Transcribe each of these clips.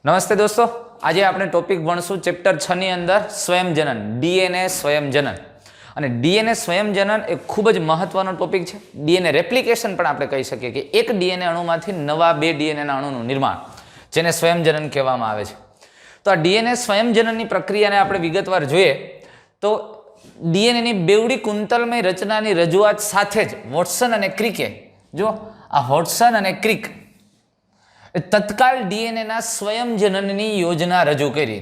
નમસ્તે દોસ્તો, આજે આપણે ટોપિક ભણશું ચેપ્ટર 6 ની અંદર સ્વયંજનન, ડીએનએ સ્વયંજનન. અને ડીએનએ સ્વયંજનન એ ખૂબ જ મહત્વનો ટોપિક છે. ડીએનએ રેપ્લિકેશન પણ આપણે કહી શકીએ કે એક ડીએનએ અણુમાંથી નવા 2 ડીએનએના અણુનું નિર્માણ, જેને સ્વયંજનન કહેવામાં આવે છે. તો આ ડીએનએ સ્વયંજનનની પ્રક્રિયાને આપણે વિગતવાર જોઈએ તો ડીએનએની બેવડી કુંતલમય રચનાની રજૂઆત સાથે જ વોટસન અને ક્રિકે, જો આ વોટસન અને ક્રિક તત્કાલ ડીએનએના સ્વયંજનનની યોજના રજૂ કરી.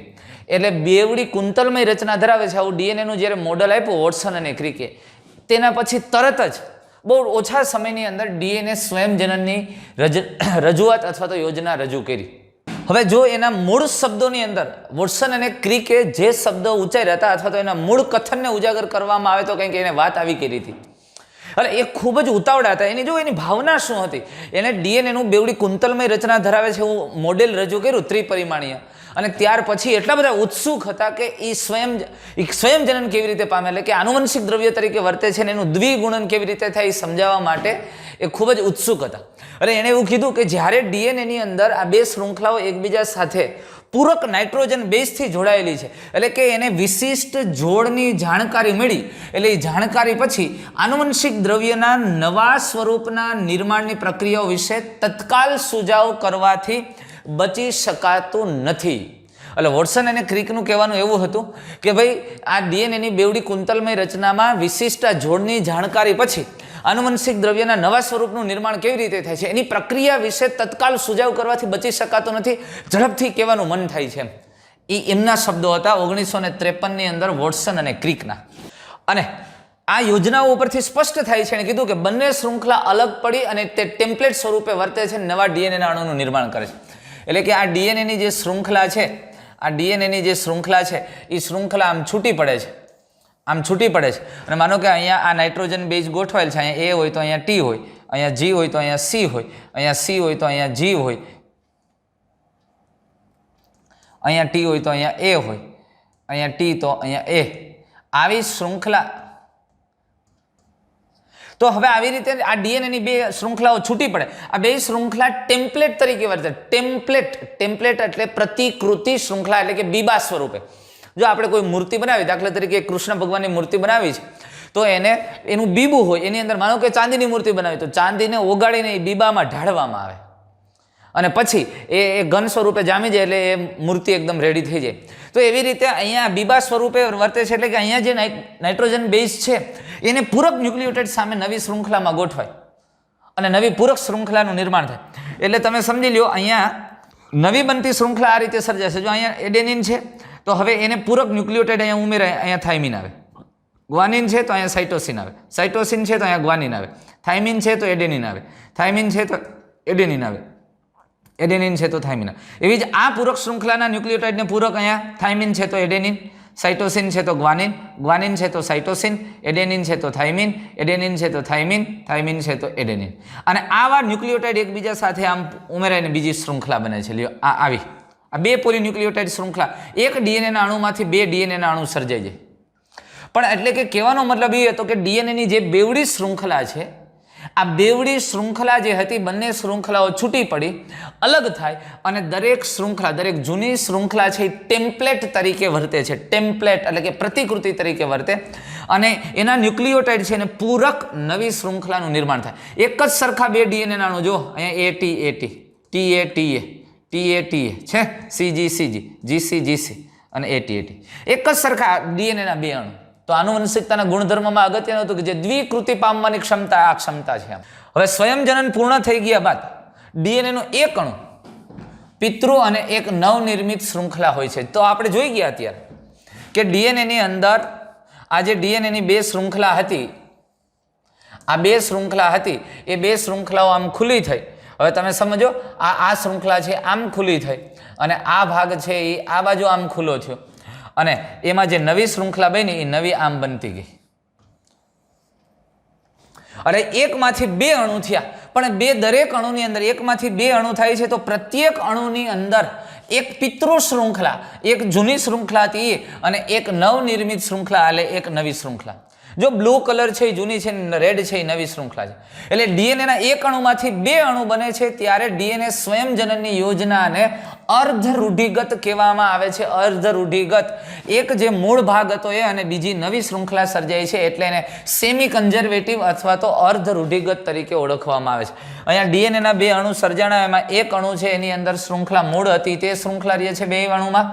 એટલે બેવડી કુંતલમય રચના ધરાવે છે આવું ડીએનએનું જ્યારે મોડલ આપ્યું વોટસન અને ક્રિકે, તેના પછી તરત જ બહુ ઓછા સમયની અંદર ડીએનએ સ્વયંજનનની રજૂઆત અથવા તો યોજના રજૂ કરી. હવે જો એના મૂળ શબ્દોની અંદર વોટસન અને ક્રિકે જે શબ્દો ઉચ્ચાર્યા હતા અથવા તો એના મૂળ કથનને ઉજાગર કરવામાં આવે તો કંઈક એને વાત આવી કરી હતી. એટલે એ ખૂબ જ ઉતાવળા હતા. એની જો એની ભાવના શું હતી, એને ડીએનએનું બેવડી કુંતલમય રચના ધરાવે છે એવું મોડેલ રજૂ કર્યું ત્રિપરિમાણીય, અને ત્યાર પછી એટલા બધા ઉત્સુક હતા કે એ સ્વયંજનન કેવી રીતે પામે, એટલે કે આનુવંશિક દ્રવ્ય તરીકે વર્તે છે અને એનું દ્વિગુણન કેવી રીતે થાય એ સમજાવવા માટે એ ખૂબ જ ઉત્સુક હતા. અને એણે એવું કીધું કે જ્યારે ડીએનએની અંદર આ 2 શૃંખલાઓ એકબીજા સાથે પૂરક નાઇટ્રોજન બેઝથી જોડાયેલી છે, એટલે કે એને વિશિષ્ટ જોડની જાણકારી મળી, એટલે એ જાણકારી પછી આનુવંશિક દ્રવ્યના નવા સ્વરૂપના નિર્માણની પ્રક્રિયાઓ વિશે તત્કાલ સુજાવ કરવાથી બચી શકાતું નથી. એટલે વોટસન અને ક્રિકનું કહેવાનું એવું હતું કે ભાઈ આ ડીએનએની બેવડી કુંતલમય રચનામાં વિશિષ્ટ જોડની જાણકારી પછી આનુવંશિક દ્રવ્યના નવા સ્વરૂપનું નિર્માણ કેવી રીતે થાય છે એની પ્રક્રિયા વિશે તત્કાલ સુજાવ કરવાથી બચી શકાતો નથી, ઝડપથી કહેવાનું મન થાય છે. એ એમના શબ્દો હતા 1953ની અંદર વોટસન અને ક્રિકના. અને આ યોજનાઓ ઉપરથી સ્પષ્ટ થાય છે. એણે કીધું કે બંને શૃંખલા અલગ પડી અને તે ટેમ્પલેટ સ્વરૂપે વર્તે છે, નવા ડીએનએના અણુનું નિર્માણ કરે છે. એટલે કે આ ડીએનએની જે શૃંખલા છે, આ ડીએનએની જે શૃંખલા છે એ શૃંખલા આમ છૂટી પડે છે, આમ છૂટી પડે છે. અને માનો કે અહીંયા આ નાઇટ્રોજન બેઝ ગોઠવાયેલ છે, અહીંયા એ હોય તો અહીંયા ટી હોય, અહીંયા જી હોય તો અહીંયા સી હોય, અહીંયા સી હોય તો અહીંયા જી હોય, અહીંયા ટી હોય તો અહીંયા એ હોય, અહીંયા ટી તો અહીંયા એ, આવી શૃંખલા. તો હવે આવી રીતે આ ડીએનએની 2 શૃંખલાઓ છૂટી પડે, આ 2 શૃંખલા ટેમ્પલેટ તરીકે વર્તે. ટેમ્પલેટ એટલે પ્રતિકૃતિ શૃંખલા, એટલે કે બીબા સ્વરૂપે. જો આપણે કોઈ મૂર્તિ બનાવી, દાખલા તરીકે કૃષ્ણ ભગવાનની મૂર્તિ બનાવી છે, તો એને એનું બીબું હોય, એની અંદર માનો કે ચાંદીની મૂર્તિ બનાવી, તો ચાંદીને ઓગાળીને એ બીબામાં ઢાળવામાં આવે અને પછી એ ઘન સ્વરૂપે જામી જાય, એટલે એ મૂર્તિ એકદમ રેડી થઈ જાય. તો એવી રીતે અહીંયા બીબા સ્વરૂપે વર્તે છે, એટલે કે અહીંયા જે નાઇટ્રોજન બેઝ છે એને પૂરક ન્યુક્લિયોટાઇડ સામે નવી શૃંખલામાં ગોઠવાય અને નવી પૂરક શૃંખલાનું નિર્માણ થાય. એટલે તમે સમજી લો, અહીંયા નવી બનતી શૃંખલા આ રીતે સર્જાશે. જો અહીંયા એડેનિન છે તો હવે એને પૂરક ન્યુક્લિયોટાઇડ અહીંયા ઉમેરાય, અહીંયા થાઇમિન આવે. ગ્વાનિન છે તો અહીંયા સાઇટોસિન આવે, સાઇટોસિન છે તો અહીંયા ગ્વાનિન આવે, થાઇમિન છે તો એડેનિન આવે, થાઇમિન છે તો એડેનિન આવે, એડેનિન છે તો થાઇમિન આવે. એવી જ આ પૂરક શૃંખલાના ન્યુક્લિયોટાઇડને પૂરક અહીંયા થાઇમિન છે તો એડેનિન, સાઇટોસિન છે તો ગ્વાનિન, ગ્વાનિન છે તો સાઇટોસિન, એડેનિન છે તો થાઇમિન, એડેનિન છે તો થાઇમિન, થાઇમિન છે તો એડેનિન. અને આવા ન્યુક્લિયોટાઇડ એકબીજા સાથે આમ ઉમેરાઈને બીજી શૃંખલા બને છે. લ્યો આ આવી આ 2 પોલીન્યુક્લિયોટાઇડ શૃંખલા, એક ડીએનએના અણુમાંથી 2 ડીએનએના અણુ સર્જાઈ જાય. પણ એટલે કે કહેવાનો મતલબ એ હતો કે ડીએનએની જે બેવડી શૃંખલા છે, આ બેવડી શૃંખલા જે હતી, બંને શૃંખલાઓ છૂટી પડી, અલગ થાય અને દરેક શૃંખલા, દરેક જૂની શૃંખલા છે એ ટેમ્પલેટ તરીકે વર્તે છે. ટેમ્પલેટ એટલે કે પ્રતિકૃતિ તરીકે વર્તે અને એના ન્યુક્લિયોટાઇડ છે એને પૂરક નવી શૃંખલાનું નિર્માણ થાય. એક જ સરખા 2 ડીએનએના અણુ, જો અહીંયા એટી એટી, ટીએ ટીએ, ટીએ ટીએ છે, સીજી સીજી, જીસી જીસી અને એટી એટી, એક જ સરખા ડીએનએના 2 અણુ. તો આનુવંશિકતાના ગુણધર્મમાં અગત્યનું હતું કે જે દ્વિકૃતિ પામવાની ક્ષમતા, આ ક્ષમતા છે. હવે સ્વયંજનન પૂર્ણ થઈ ગયા બાદ ડીએનએનો એક અણુ પિતૃ અને એક નવનિર્મિત શૃંખલા હોય છે. તો આપણે જોઈ ગયા અત્યારે કે ડીએનએની અંદર આ જે ડીએનએની 2 શૃંખલા હતી, આ 2 શૃંખલા હતી, એ 2 શૃંખલાઓ આમ ખુલ્લી થઈ. હવે તમે સમજો, આ શૃંખલા છે આમ ખુલ્લી થઈ અને આ ભાગ છે એ આ બાજુ આમ ખુલ્લો થયો અને એમાં જે નવી શૃંખલા બની એ નવી આમ બનતી ગઈ. અરે એકમાંથી 2 અણુ થયા, પણ દરેક અણુની અંદર એકમાંથી 2 અણુ થાય છે તો પ્રત્યેક અણુની અંદર એક પિતૃ શૃંખલા, એક જૂની શૃંખલા હતી અને એક નવનિર્મિત શૃંખલા, એટલે એક નવી શૃંખલા. જો બ્લુ કલર છે એ જૂની છે, રેડ છે એ નવી શૃંખલા છે. એટલે ડીએનએના એક અણુમાંથી 2 અણુ બને છે ત્યારે ડીએનએ સ્વયંજનનની યોજનાને અર્ધ રૂઢિગત કહેવામાં આવે છે. અર્ધ રૂઢિગત, એક જે મૂળ ભાગ હતો એ અને બીજી નવી શૃંખલા સર્જાઈ છે એટલે એને સેમી કન્ઝર્વેટિવ અથવા તો અર્ધ રૂઢિગત તરીકે ઓળખવામાં આવે છે. અહીંયા ડીએનએના 2 અણુ સર્જાણા, એમાં એક અણુ છે એની અંદર શૃંખલા મૂળ હતી તે શૃંખલા રહે છે 2 અણુમાં,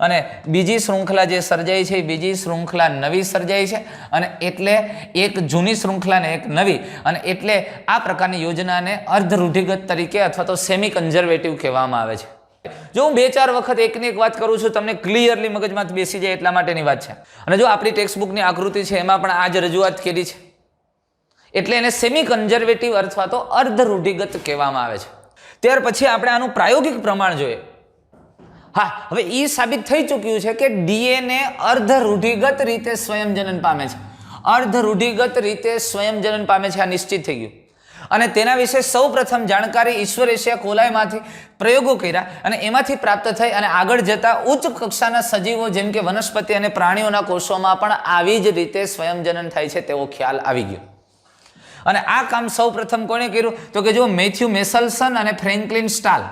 અને બીજી શૃંખલા જે સર્જાઈ છે બીજી શૃંખલા નવી સર્જાઈ છે, અને એટલે એક જૂની શૃંખલા ને એક નવી, અને એટલે આ પ્રકારની યોજનાને અર્ધ રૂઢિગત તરીકે અથવા તો સેમી કન્ઝર્વેટિવ કહેવામાં આવે છે. જો હું 2-4 વખત એકની એક વાત કરું છું તમને ક્લિયરલી મગજમાં બેસી જાય એટલા માટેની વાત છે. અને જો આપણી ટેક્સ્ટબુકની આકૃતિ છે એમાં પણ આ જ રજૂઆત કરી છે, એટલે એને સેમી કન્ઝર્વેટિવ અથવા તો અર્ધ રૂઢિગત કહેવામાં આવે છે. ત્યાર પછી આપણે આનું પ્રાયોગિક પ્રમાણ જોઈએ. હા, હવે એ સાબિત થઈ ચૂક્યું છે કે ડીએનએ અર્ધ રૂઢિગત રીતે સ્વયંજનન પામે છે. અર્ધ રૂઢિગત રીતે સ્વયંજનન પામે છે, આ નિશ્ચિત થઈ ગયું. અને તેના વિશે સૌ પ્રથમ જાણકારી ઈશ્વરેશિયા કોલાયમાંથી પ્રયોગો કર્યા અને એમાંથી પ્રાપ્ત થઈ અને આગળ જતા ઉચ્ચ કક્ષાના સજીવો જેમ કે વનસ્પતિ અને પ્રાણીઓના કોષોમાં પણ આવી જ રીતે સ્વયંજનન થાય છે તેવો ખ્યાલ આવી ગયો. અને આ કામ સૌ પ્રથમ કોણે કર્યું તો કે જો મેથ્યુ મેસલસન અને ફ્રેન્કલિન સ્ટાલ.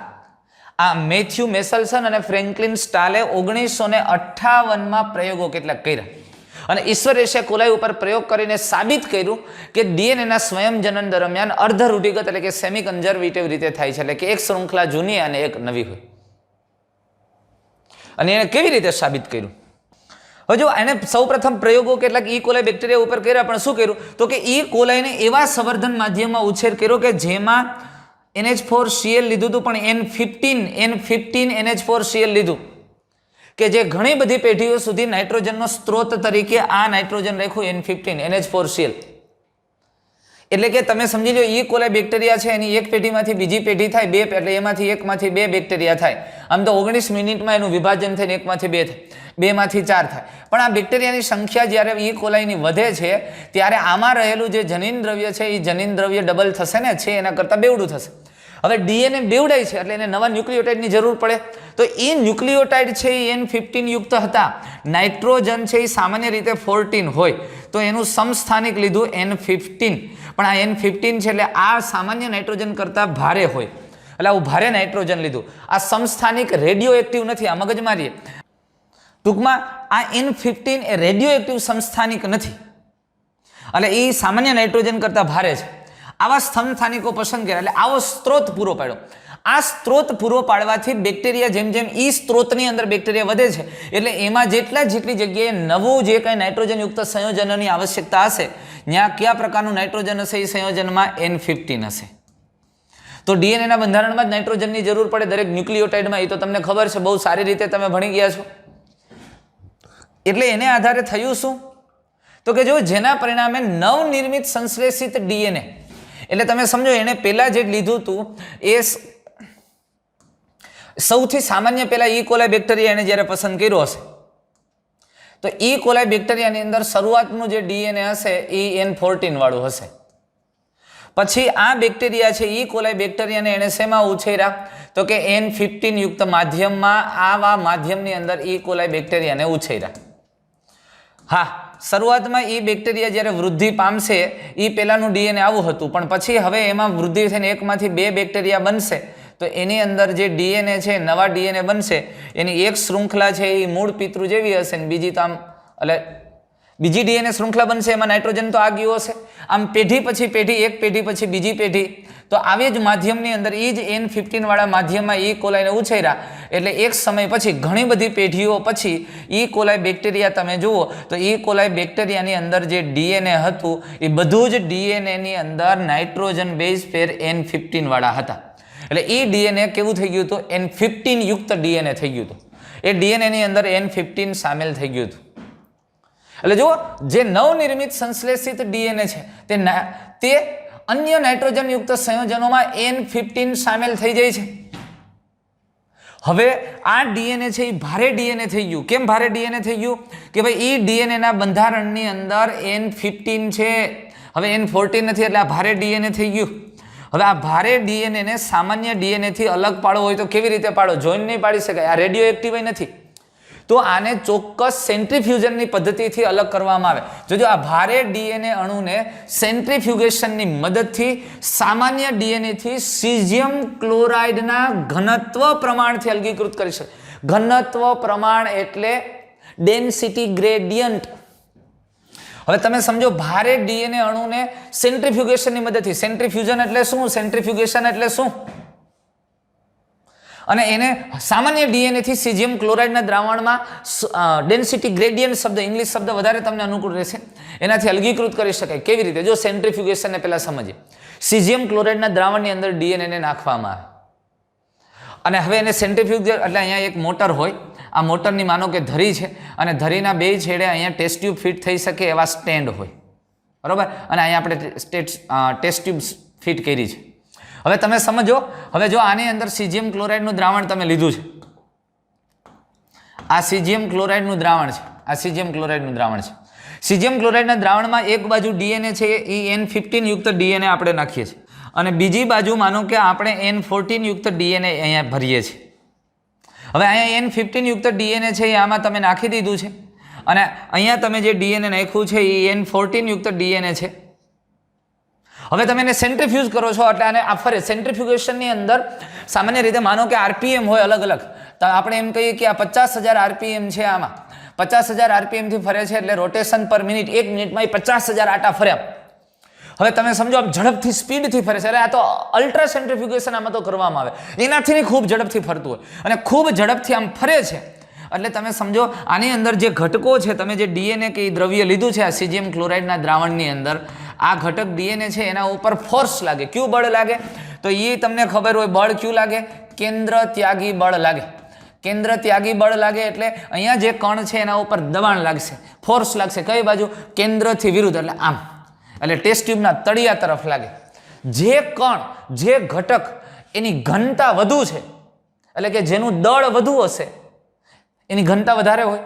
આ મેથ્યુ મેસલસન અને ફ્રેન્કલિન સ્ટાલે 1958માં પ્રયોગો કેટલાક કર્યા અને ઈશ્વરેશિયા કોલાય ઉપર પ્રયોગ કરીને સાબિત કર્યું કે ડીએનએના સ્વયંજનન દરમિયાન અર્ધ રૂઢિગત એટલે કે સેમી કન્ઝર્વેટિવ રીતે થાય છે, એટલે કે એક શૃંખલા જૂની અને એક નવી હોય. અને એને કેવી રીતે સાબિત કર્યું? હવે જો એને સૌપ્રથમ પ્રયોગો કેટલાક ઈ કોલાય બેક્ટેરિયા ઉપર કર્યા, પણ શું કર્યું તો કે ઈ કોલાયને એવા સંવર્ધન માધ્યમમાં ઉછેર કર્યો કે જેમાં NH4Cl લીધું હતું, પણ N15 NH4Cl લીધું કે જે ઘણી બધી પેઢીઓ સુધી નાઇટ્રોજનનો સ્ત્રોત તરીકે આ નાઇટ્રોજન રાખ્યું N15 NH4Cl. એટલે કે તમે સમજી લો ઈ કોલાય બેક્ટેરિયા છે એની એક પેઢીમાંથી બીજી પેઢી થાય, 2 એટલે એમાંથી એકમાંથી 2 બેક્ટેરિયા થાય. આમ તો 19 મિનિટમાં એનું વિભાજન થઈને એકમાંથી 2 થાય, 2 માંથી 4 થાય. પણ આ બેક્ટેરિયાની સંખ્યા જ્યારે ઈ કોલાયની વધે છે ત્યારે આમાં રહેલું જે જનીન દ્રવ્ય છે એ જનીન દ્રવ્ય ડબલ થશે ને, છે એના કરતાં બેવડું થશે. હવે ડીએનએ બેવડાય છે એટલે એને નવા ન્યુક્લિયોટાઇડની જરૂર પડે. તો એ ન્યુક્લિયોટાઇડ છે એ N15 યુક્ત હતા. નાઇટ્રોજન છે એ સામાન્ય રીતે 14 હોય તો એનું સમસ્થાનિક લીધું N15, પણ આ N15 છે એટલે આ સામાન્ય નાઇટ્રોજન કરતાં ભારે હોય એટલે આવું ભારે નાઇટ્રોજન લીધું. આ સમસ્થાનિક રેડિયો એક્ટિવ નથી, આ મગજમાં રહીએ. ટૂંકમાં આ N15 એ રેડિયો એક્ટિવ સમસ્થાનિક નથી એટલે એ સામાન્ય નાઇટ્રોજન કરતાં ભારે છે. આવા સમસ્થાનિકો પસંદ કર્યા એટલે આવો સ્ત્રોત પૂરો પાડ્યો. આ સ્ત્રોત પૂરો પાડવાથી બેક્ટેરિયા જેમ જેમ ઈ સ્ત્રોતની અંદર બેક્ટેરિયા વધે છે એટલે એમાં જેટલી જગ્યાએ નવું જે કંઈ નાઇટ્રોજનયુક્ત સંયોજનોની આવશ્યકતા હશે ત્યાં કયા પ્રકારનું નાઇટ્રોજન હશે એ સંયોજનમાં N15 હશે. તો ડીએનએના બંધારણમાં જ નાઇટ્રોજનની જરૂર પડે દરેક ન્યુક્લિયોટાઇડમાં, એ તો તમને ખબર છે, બહુ સારી રીતે તમે ભણી ગયા છો. એટલે એને આધારે થયું શું તો કે જો જેના પરિણામે નવનિર્મિત સંશ્લેષિત ડીએનએ, એટલે તમે સમજો એને પહેલા જે લીધું હતું એ સૌથી સામાન્ય પહેલા ઈ કોલાય બેક્ટેરિયા એને જ્યારે પસંદ કર્યો હશે તો ઈ કોલાય બેક્ટેરિયાની અંદર શરૂઆતનું જે ડીએનએ હશે એ N14 વાળું હશે. પછી આ બેક્ટેરિયા છે ઈ કોલાય બેક્ટેરિયાને એને શેમાં ઉછેર્યા તો કે N15 યુક્ત માધ્યમમાં, આવા માધ્યમની અંદર ઈ કોલાય બેક્ટેરિયાને ઉછેર્યા. હા, શરૂઆતમાં એ બેક્ટેરિયા જ્યારે વૃદ્ધિ પામશે એ પહેલાંનું ડીએનએ આવું હતું, પણ પછી હવે એમાં વૃદ્ધિ થઈને એકમાંથી 2 બેક્ટેરિયા બનશે તો એની અંદર જે ડીએનએ છે નવા ડીએનએ બનશે એની એક શૃંખલા છે એ મૂળ પિતૃ જેવી હશે ને બીજી તો આમ એટલે બીજી ડીએનએ શૃંખલા બનશે એમાં નાઇટ્રોજન તો આ ગયું હશે. આમ પેઢી પછી પેઢી, એક પેઢી પછી બીજી પેઢી, તો આવી જ માધ્યમની અંદર એ જ N15 વાળા માધ્યમમાં ઈ કોલાયને ઉછેર્યા એટલે એક સમય પછી ઘણી બધી પેઢીઓ પછી ઈ કોલાય બેક્ટેરિયા તમે જુઓ તો ઈ કોલાય બેક્ટેરિયાની અંદર જે ડીએનએ હતું એ બધું જ ડીએનએની અંદર નાઇટ્રોજન બેઝ પેર N15 વાળા હતા. એટલે એ ડીએનએ કેવું થઈ ગયું હતું? N15 યુક્ત ડીએનએ થઈ ગયું હતું. એ ડીએનએની અંદર N15 સામેલ થઈ ગયું હતું. એટલે જુઓ જે નવનિર્મિત સંશ્લેષિત ડીએનએ છે તે અન્ય નાઇટ્રોજન યુક્ત સંયોજનોમાં N15 સામેલ થઈ જાય છે. હવે આ ડીએનએ છે એ ભારે ડીએનએ થઈ ગયું. કેમ ભારે ડીએનએ થઈ ગયું? કે ભાઈ એ ડીએનએના બંધારણની અંદર N15 છે, હવે N14 નથી એટલે આ ભારે ડીએનએ થઈ ગયું. હવે આ ભારે ડીએનએને સામાન્ય ડીએનએથી અલગ પાડવો હોય તો કેવી રીતે પાડો? જોઈન નહીં પાડી શકાય, આ રેડિયો એક્ટિવ નથી. તો આને ચોક્કસ સેન્ટ્રીફ્યુઝનની પદ્ધતિથી અલગ કરવામાં આવે. જોજો આ ભારે ડીએનએ અણુને સેન્ટ્રીફ્યુગેશનની મદદથી સામાન્ય ડીએનએથી સીઝિયમ ક્લોરાઇડના ઘનત્વ પ્રમાણથી અલગીકૃત કરી શકે. ઘનત્વ પ્રમાણ એટલે ડેન્સિટી ગ્રેડિયન્ટ. હવે તમે સમજો, ભારે ડીએનએ અણુને સેન્ટ્રીફ્યુગેશનની મદદથી, સેન્ટ્રીફ્યુઝન એટલે શું, સેન્ટ્રીફ્યુગેશન એટલે શું, અને એને સામાન્ય ડીએનએથી સીઝિયમ ક્લોરાઇડના દ્રાવણમાં ડેન્સિટી ગ્રેડિયન્ટ શબ્દ, ઇંગ્લિશ શબ્દ વધારે તમને અનુકૂળ રહેશે, એનાથી અલગીકૃત કરી શકાય. કેવી રીતે? જો સેન્ટ્રીફ્યુગેશનને પહેલા સમજીએ. સીઝિયમ ક્લોરાઇડના દ્રાવણની અંદર ડીએનએને નાખવામાં આવે અને હવે એને સેન્ટ્રીફ્યુગ એટલે અહીંયા એક મોટર હોય. આ મોટરની માનો કે ધરી છે અને ધરીના બે છેડે અહીંયા ટેસ્ટ ટ્યુબ ફિટ થઈ શકે એવા સ્ટેન્ડ હોય, બરાબર. અને અહીંયા આપણે ટેસ્ટ ટ્યુબ ફિટ કરી છે. હવે તમે સમજો, હવે જો આની અંદર સીઝિયમ ક્લોરાઇડનું દ્રાવણ તમે લીધું છે, આ સીઝિયમ ક્લોરાઇડનું દ્રાવણ છે, આ સીઝિયમ ક્લોરાઇડનું દ્રાવણ છે. સીઝિયમ ક્લોરાઇડના દ્રાવણમાં એક બાજુ ડીએનએ છે એ N15 યુક્ત ડીએનએ આપણે નાખીએ છીએ અને બીજી બાજુ માનો કે આપણે N14 યુક્ત ડીએનએ અહીંયા ભરીએ છીએ. હવે અહીંયા N15 યુક્ત ડીએનએ છે એ આમાં તમે નાખી દીધું છે અને અહીંયા તમે જે ડીએનએ નાખ્યું છે એ N14 યુક્ત ડીએનએ છે. હવે તમે એને સેન્ટ્રીફ્યુઝ કરો છો એટલે આને આ ફરે. સેન્ટ્રીફ્યુગેશનની અંદર સામાન્ય રીતે માનો કે આરપીએમ હોય અલગ અલગ, તો આપણે એમ કહીએ કે આ 50,000 આરપીએમ છે, આમાં 50,000 આરપીએમથી ફરે છે એટલે રોટેશન પર મિનિટ, એક મિનિટમાં 50,000 આટા ફર્યા. હવે તમે સમજો આમ ઝડપથી સ્પીડથી ફરે છે, એટલે આ તો અલ્ટ્રા સેન્ટ્રીફ્યુગેશન આમાં તો કરવામાં આવે, એનાથી ખૂબ ઝડપથી ફરતું હોય અને ખૂબ ઝડપથી આમ ફરે છે. એટલે તમે સમજો આની અંદર જે ઘટકો છે, તમે જે ડીએનએ કે દ્રવ્ય લીધું છે આ સીઝિયમ ક્લોરાઇડના દ્રાવણની અંદર, આ ઘટક ડીએનએ છે એના ઉપર ફોર્સ લાગે. ક્યુ બળ લાગે? તો એ તમને ખબર હોય, બળ ક્યુ લાગે? કેન્દ્ર ત્યાગી બળ લાગે. કેન્દ્ર ત્યાગી બળ લાગે એટલે અહીંયા જે કણ છે એના ઉપર દબાણ લાગશે, ફોર્સ લાગશે. કઈ બાજુ? કેન્દ્રથી વિરુદ્ધ, એટલે આમ, એટલે ટેસ્ટ ટ્યુબના તળિયા તરફ લાગે. જે કણ, જે ઘટક એની ઘનતા વધુ છે, એટલે કે જેનું દળ વધુ હશે એની ઘનતા વધારે હોય.